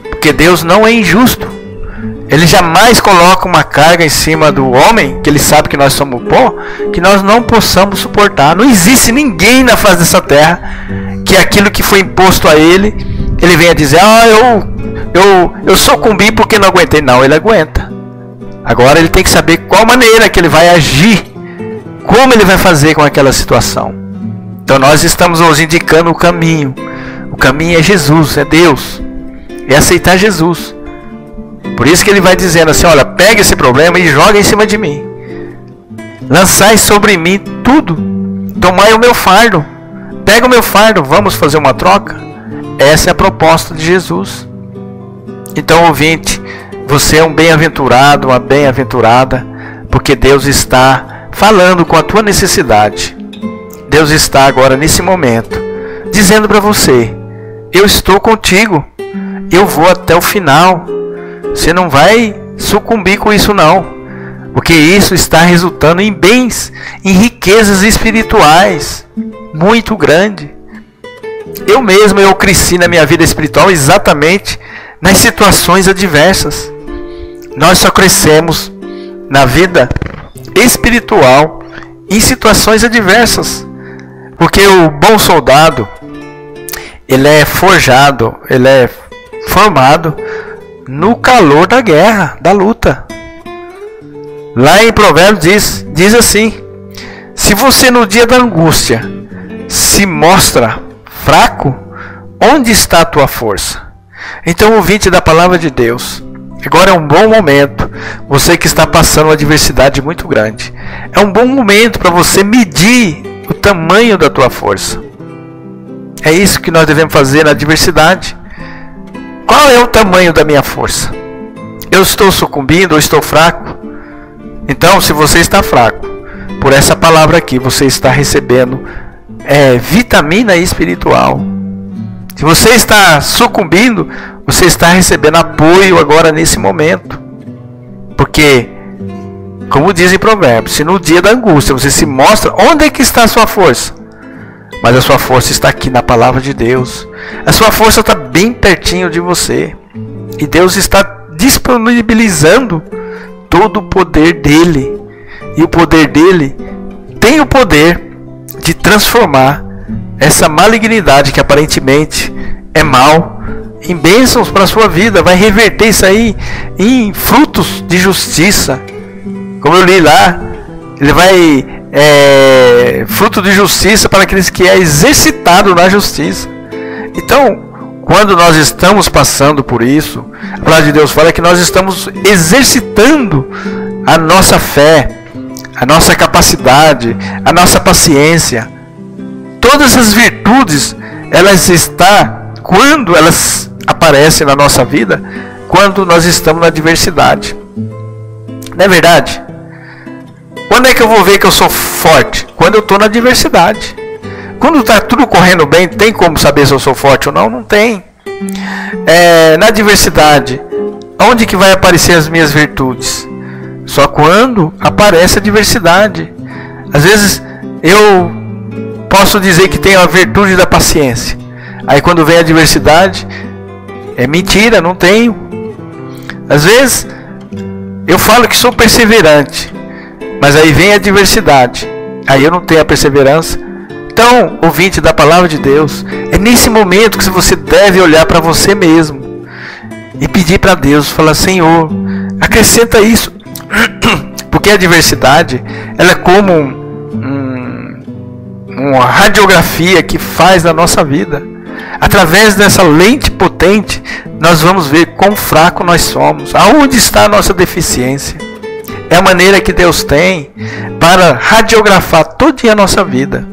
Porque Deus não é injusto. Ele jamais coloca uma carga em cima do homem, que Ele sabe que nós somos pó, que nós não possamos suportar. Não existe ninguém na face dessa terra que aquilo que foi imposto a ele, ele venha dizer: eu sucumbi porque não aguentei. Não, ele aguenta. Agora ele tem que saber qual maneira que ele vai agir, como ele vai fazer com aquela situação. Então nós estamos nos indicando o caminho. O caminho é Jesus, é Deus, é aceitar Jesus. Por isso que ele vai dizendo assim: olha, pega esse problema e joga em cima de mim. Lançai sobre mim tudo. Tomai o meu fardo. Pega o meu fardo, vamos fazer uma troca? Essa é a proposta de Jesus. Então, ouvinte, você é um bem-aventurado, uma bem-aventurada, porque Deus está falando com a tua necessidade. Deus está agora, nesse momento, dizendo para você: eu estou contigo, eu vou até o final. Você não vai sucumbir com isso não, porque isso está resultando em bens, em riquezas espirituais muito grande. Eu cresci na minha vida espiritual exatamente nas situações adversas. Nós só crescemos na vida espiritual em situações adversas, porque o bom soldado, ele é forjado, ele é formado no calor da guerra, da luta. Lá em Provérbios diz assim: se você no dia da angústia se mostra fraco, onde está a tua força? Então, ouvinte da palavra de Deus, agora é um bom momento, você que está passando uma adversidade muito grande, é um bom momento para você medir o tamanho da tua força. É isso que nós devemos fazer na adversidade. Qual é o tamanho da minha força? Eu estou sucumbindo ou estou fraco? Então, se você está fraco, por essa palavra aqui, você está recebendo vitamina espiritual. Se você está sucumbindo, você está recebendo apoio agora nesse momento. Porque, como diz em Provérbios, se no dia da angústia você se mostra, onde é que está a sua força? Mas a sua força está aqui na palavra de Deus. A sua força está bem pertinho de você. E Deus está disponibilizando todo o poder dele. E o poder dele tem o poder de transformar essa malignidade que aparentemente é mal em bênçãos para a sua vida. Vai reverter isso aí em frutos de justiça. Como eu li lá, ele vai fruto de justiça para aqueles que é exercitado na justiça. Então, quando nós estamos passando por isso, a palavra de Deus fala que nós estamos exercitando a nossa fé, a nossa capacidade, a nossa paciência. Todas as virtudes, elas estão, quando elas aparecem na nossa vida, quando nós estamos na adversidade. Não é verdade? Quando é que eu vou ver que eu sou forte? Quando eu estou na adversidade. Quando está tudo correndo bem, tem como saber se eu sou forte ou não? Não tem. Na adversidade, onde que vai aparecer as minhas virtudes? Só quando aparece a adversidade. Às vezes eu posso dizer que tenho a virtude da paciência. Aí quando vem a adversidade, é mentira, não tenho. Às vezes eu falo que sou perseverante. Mas aí vem a adversidade, aí eu não tenho a perseverança. Então, ouvinte da palavra de Deus, é nesse momento que você deve olhar para você mesmo e pedir para Deus, falar: Senhor, acrescenta isso, porque a adversidade, ela é como uma radiografia que faz na nossa vida. Através dessa lente potente, nós vamos ver quão fraco nós somos, aonde está a nossa deficiência. É a maneira que Deus tem para radiografar toda a nossa vida.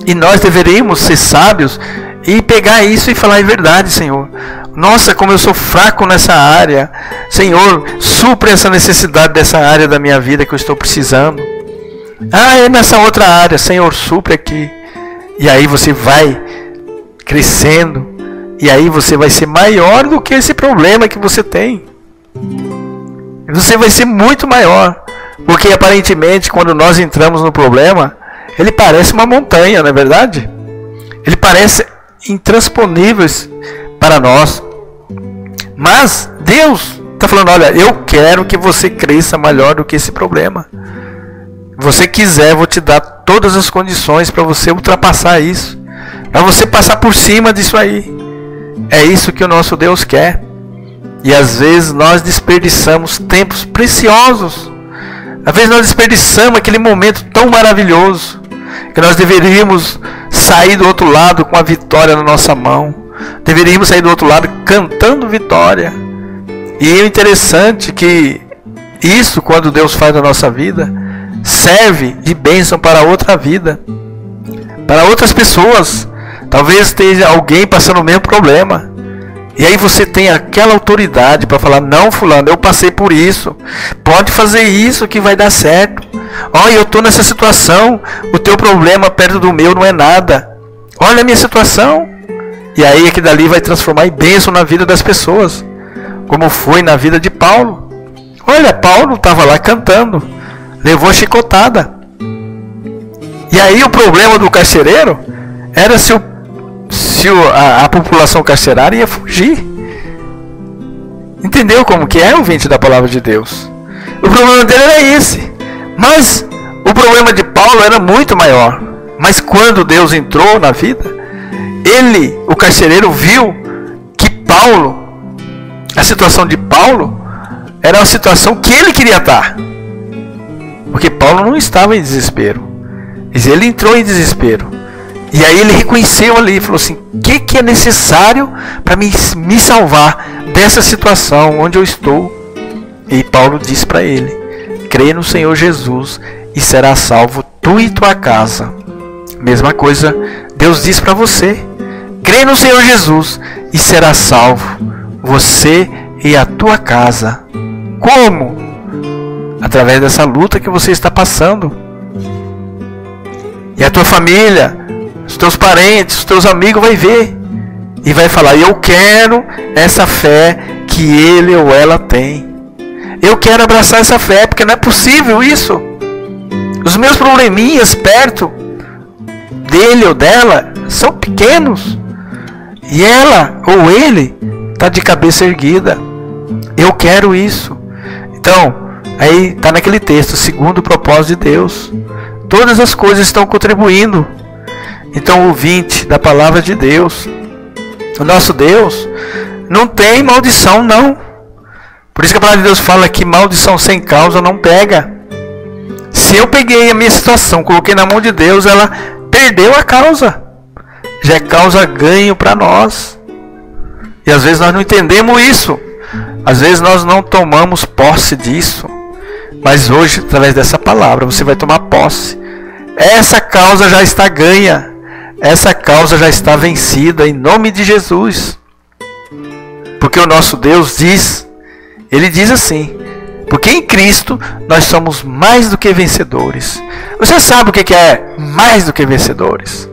E nós deveríamos ser sábios e pegar isso e falar: é verdade, Senhor. Nossa, como eu sou fraco nessa área. Senhor, supre essa necessidade dessa área da minha vida que eu estou precisando. É nessa outra área, Senhor, supre aqui. E aí você vai crescendo. E aí você vai ser maior do que esse problema que você tem. Você vai ser muito maior. Porque aparentemente, quando nós entramos no problema, ele parece uma montanha, não é verdade? Ele parece intransponível para nós. Mas Deus está falando: olha, eu quero que você cresça maior do que esse problema. Se você quiser, eu vou te dar todas as condições para você ultrapassar isso, para você passar por cima disso aí. É isso que o nosso Deus quer. E às vezes nós desperdiçamos tempos preciosos. Às vezes nós desperdiçamos aquele momento tão maravilhoso, que nós deveríamos sair do outro lado com a vitória na nossa mão. Deveríamos sair do outro lado cantando vitória. E é interessante que isso, quando Deus faz na nossa vida, serve de bênção para outra vida, para outras pessoas. Talvez esteja alguém passando o mesmo problema, e aí você tem aquela autoridade para falar: não, fulano, eu passei por isso, pode fazer isso que vai dar certo. Olha, eu estou nessa situação, o teu problema perto do meu não é nada. Olha a minha situação. E aí aquilo dali vai transformar em bênção na vida das pessoas, como foi na vida de Paulo. Olha, Paulo estava lá cantando, levou chicotada. E aí o problema do carcereiro era se a população carcerária ia fugir. Entendeu como que é, ouvinte da palavra de Deus? O problema dele era esse. Mas o problema de Paulo era muito maior. Mas quando Deus entrou na vida, o carcereiro, viu que Paulo, a situação de Paulo, era uma situação que ele queria estar. Porque Paulo não estava em desespero, mas ele entrou em desespero. E aí ele reconheceu ali e falou assim: o que é necessário para me salvar dessa situação onde eu estou? E Paulo disse para ele: crê no Senhor Jesus e será salvo tu e tua casa. Mesma coisa Deus diz para você: crê no Senhor Jesus e será salvo você e a tua casa. Como? Através dessa luta que você está passando. E a tua família, os teus parentes, os teus amigos vai ver e vai falar: eu quero essa fé que ele ou ela tem. Eu quero abraçar essa fé, porque não é possível isso. Os meus probleminhas perto dele ou dela são pequenos, e ela ou ele está de cabeça erguida. Eu quero isso. Então, aí está naquele texto: segundo o propósito de Deus, todas as coisas estão contribuindo. Então, ouvinte da palavra de Deus, o nosso Deus não tem maldição, não. Por isso que a palavra de Deus fala que maldição sem causa não pega. Se eu peguei a minha situação, coloquei na mão de Deus, ela perdeu a causa. Já é causa ganho para nós. E às vezes nós não entendemos isso. Às vezes nós não tomamos posse disso. Mas hoje, através dessa palavra, você vai tomar posse. Essa causa já está ganha. Essa causa já está vencida em nome de Jesus. Porque o nosso Deus diz, ele diz assim: porque em Cristo nós somos mais do que vencedores. Você sabe o que é mais do que vencedores?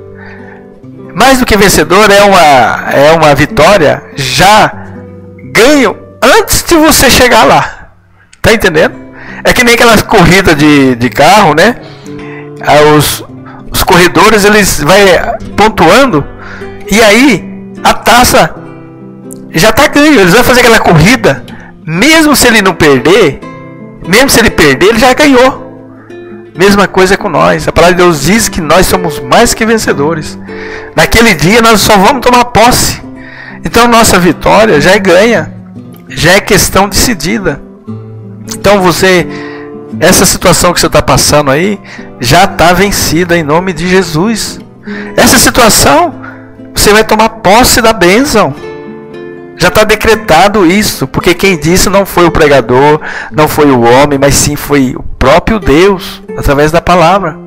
Mais do que vencedor é uma vitória já ganho antes de você chegar lá. Tá entendendo? É que nem aquelas corridas de carro, né? Os corredores, eles vão pontuando, e aí a taça já está ganho. Eles vão fazer aquela corrida, mesmo se ele não perder, mesmo se ele perder, ele já ganhou. Mesma coisa com nós. A palavra de Deus diz que nós somos mais que vencedores. Naquele dia nós só vamos tomar posse. Então nossa vitória já é ganha. Já é questão decidida. Então essa situação que você está passando aí, já está vencida em nome de Jesus. Essa situação, você vai tomar posse da bênção. Já está decretado isso, porque quem disse não foi o pregador, não foi o homem, mas sim foi o próprio Deus, através da palavra.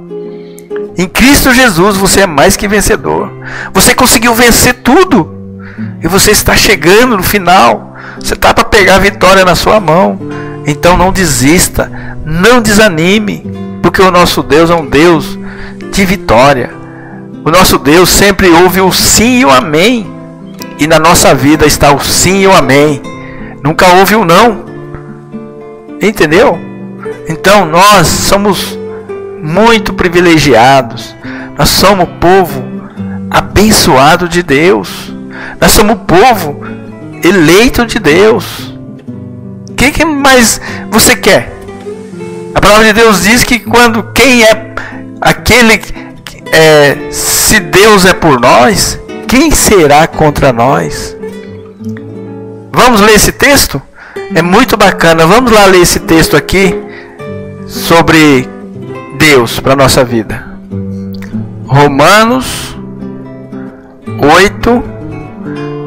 Em Cristo Jesus você é mais que vencedor. Você conseguiu vencer tudo. E você está chegando no final. Você está para pegar a vitória na sua mão. Então não desista, não desanime, porque o nosso Deus é um Deus de vitória. O nosso Deus sempre ouve o sim e o amém. E na nossa vida está o sim e o amém. Nunca houve o não. Entendeu? Então nós somos muito privilegiados. Nós somos o povo abençoado de Deus. Nós somos o povo eleito de Deus. O que mais você quer? A palavra de Deus diz que quem é aquele se Deus é por nós, quem será contra nós? Vamos ler esse texto? É muito bacana. Vamos lá ler esse texto aqui sobre Deus para a nossa vida. Romanos 8,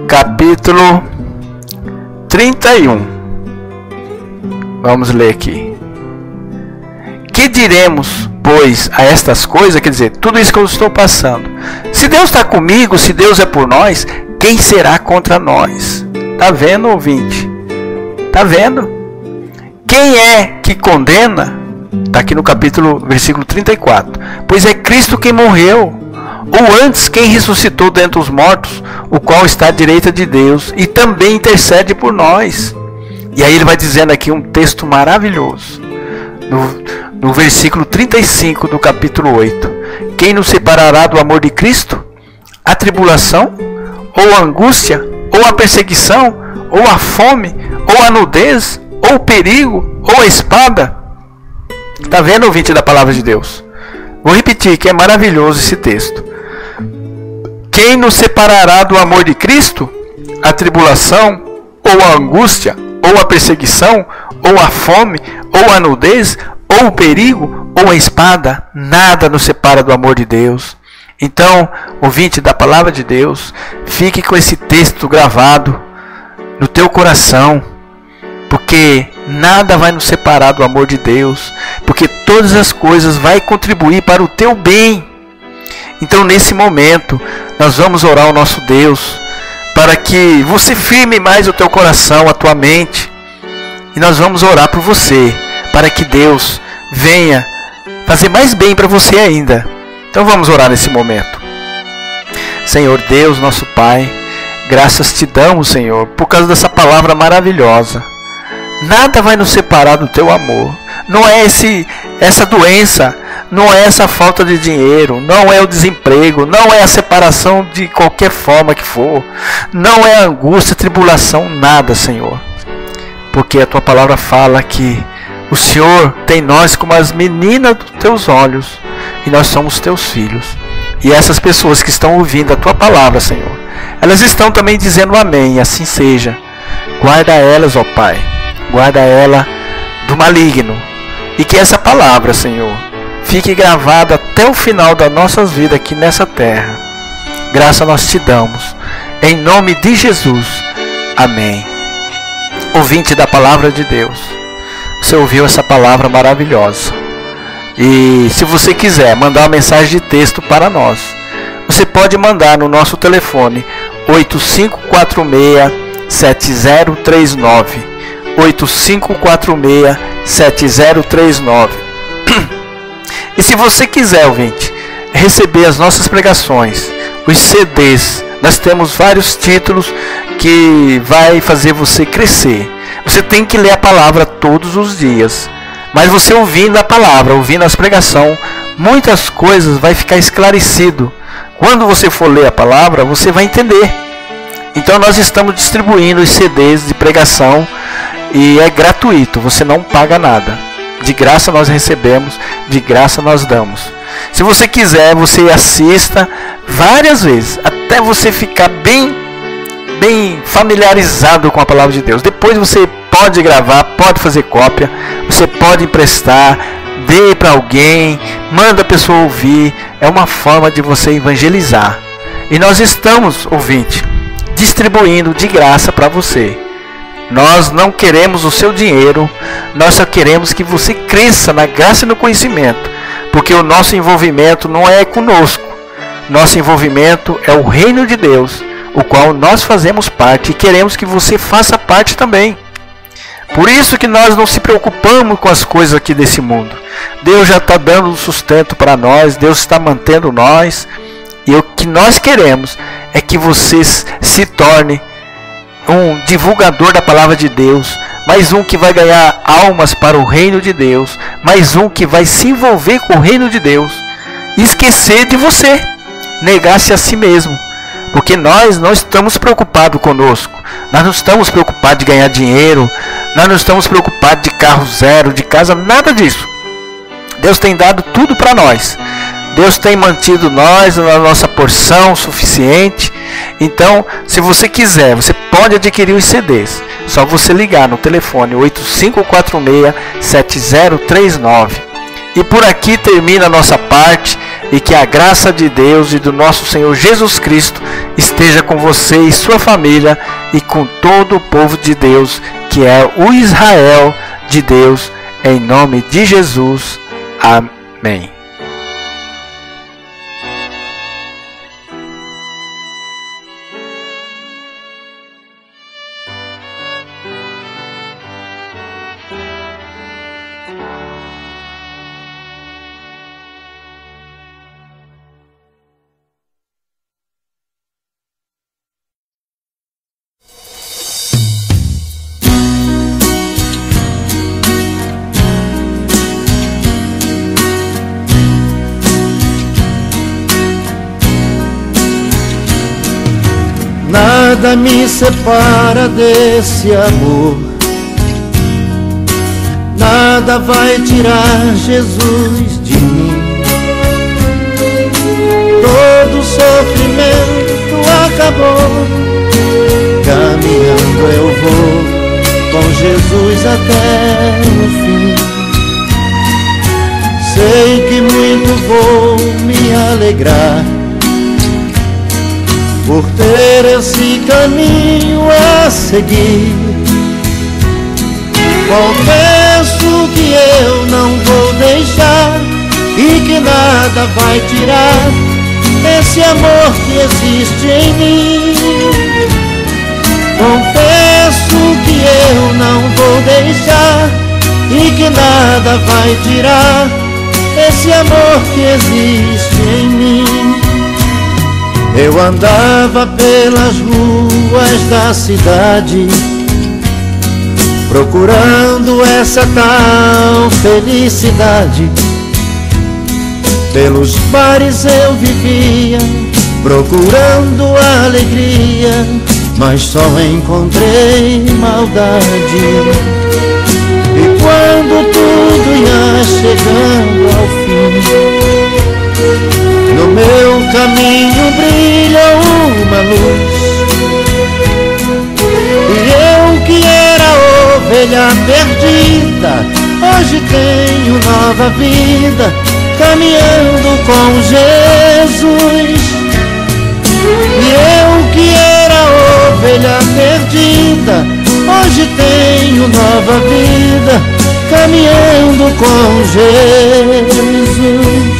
capítulo 31. Vamos ler aqui. Que diremos, pois, a estas coisas? Quer dizer, tudo isso que eu estou passando. Se Deus está comigo, se Deus é por nós, quem será contra nós? Está vendo, ouvinte? Está vendo? Quem é que condena? Está aqui no versículo 34. Pois é Cristo quem morreu, ou antes quem ressuscitou dentre os mortos, o qual está à direita de Deus e também intercede por nós. E aí ele vai dizendo aqui um texto maravilhoso. No versículo 35 do capítulo 8. Quem nos separará do amor de Cristo? A tribulação? Ou a angústia? Ou a perseguição? Ou a fome? Ou a nudez? Ou o perigo? Ou a espada? Está vendo, ouvinte da palavra de Deus? Vou repetir que é maravilhoso esse texto. Quem nos separará do amor de Cristo? A tribulação? Ou a angústia? Ou a perseguição? Ou a fome? Ou a nudez? Ou o perigo? Ou a espada? Nada nos separa do amor de Deus. Então, ouvinte da palavra de Deus, fique com esse texto gravado no teu coração, porque nada vai nos separar do amor de Deus, porque todas as coisas vão contribuir para o teu bem. Então, nesse momento, nós vamos orar ao nosso Deus, para que você firme mais o teu coração, a tua mente, e nós vamos orar por você, para que Deus venha fazer mais bem para você ainda. Então vamos orar nesse momento. Senhor Deus, nosso Pai, graças te damos, Senhor, por causa dessa palavra maravilhosa. Nada vai nos separar do teu amor. Não é essa doença, não é essa falta de dinheiro, não é o desemprego, não é a separação de qualquer forma que for, não é a angústia, a tribulação, nada, Senhor. Porque a tua palavra fala que o Senhor tem nós como as meninas dos teus olhos, e nós somos teus filhos. E essas pessoas que estão ouvindo a tua palavra, Senhor, elas estão também dizendo amém, e assim seja. Guarda elas, ó Pai, guarda ela do maligno, e que essa palavra, Senhor, fique gravada até o final das nossas vidas aqui nessa terra. Graça nós te damos, em nome de Jesus, amém. Ouvinte da palavra de Deus, você ouviu essa palavra maravilhosa. E se você quiser mandar uma mensagem de texto para nós, você pode mandar no nosso telefone 8546-7039. 8546-7039. E se você quiser, ouvinte, receber as nossas pregações, os CDs, nós temos vários títulos que vai fazer você crescer. Você tem que ler a palavra todos os dias. Mas você ouvindo a palavra, ouvindo as pregações, muitas coisas vai ficar esclarecido. Quando você for ler a palavra, você vai entender. Então nós estamos distribuindo os CDs de pregação e é gratuito, você não paga nada. De graça nós recebemos, de graça nós damos. Se você quiser, você assista várias vezes, até você ficar bem familiarizado com a palavra de Deus. Depois você pode gravar, pode fazer cópia, você pode emprestar, dê para alguém, manda a pessoa ouvir. É uma forma de você evangelizar. E nós estamos, ouvinte, distribuindo de graça para você. Nós não queremos o seu dinheiro, nós só queremos que você cresça na graça e no conhecimento, porque o nosso envolvimento não é conosco, nosso envolvimento é o reino de Deus, o qual nós fazemos parte e queremos que você faça parte também. Por isso que nós não se preocupamos com as coisas aqui desse mundo. Deus já está dando sustento para nós, Deus está mantendo nós, e o que nós queremos é que você se torne um divulgador da palavra de Deus, mais um que vai ganhar almas para o reino de Deus, mais um que vai se envolver com o reino de Deus, e esquecer de você, negar-se a si mesmo, porque nós não estamos preocupados conosco, nós não estamos preocupados de ganhar dinheiro, nós não estamos preocupados de carro zero, de casa, nada disso. Deus tem dado tudo para nós. Deus tem mantido nós na nossa porção suficiente. Então, se você quiser, você pode adquirir os CDs. Só você ligar no telefone 8546-7039. E por aqui termina a nossa parte. E que a graça de Deus e do nosso Senhor Jesus Cristo esteja com você e sua família e com todo o povo de Deus, que é o Israel de Deus, em nome de Jesus. Amém. Nada me separa desse amor, nada vai tirar Jesus de mim. Todo sofrimento acabou, caminhando eu vou com Jesus até o fim. Sei que muito vou me alegrar por ter esse caminho a seguir. Confesso que eu não vou deixar e que nada vai tirar esse amor que existe em mim. Confesso que eu não vou deixar e que nada vai tirar esse amor que existe em mim. Eu andava pelas ruas da cidade, procurando essa tal felicidade. Pelos bares eu vivia, procurando alegria, mas só encontrei maldade. E quando tudo ia chegando ao fim, no meu caminho brilha uma luz, e eu que era ovelha perdida, hoje tenho nova vida, caminhando com Jesus. E eu que era ovelha perdida, hoje tenho nova vida, caminhando com Jesus.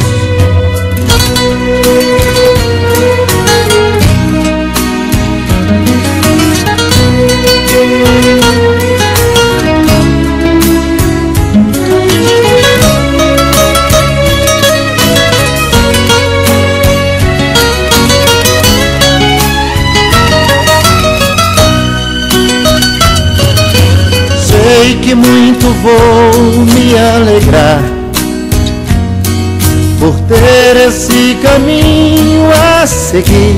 Sei que muito vou me alegrar por ter esse caminho a seguir.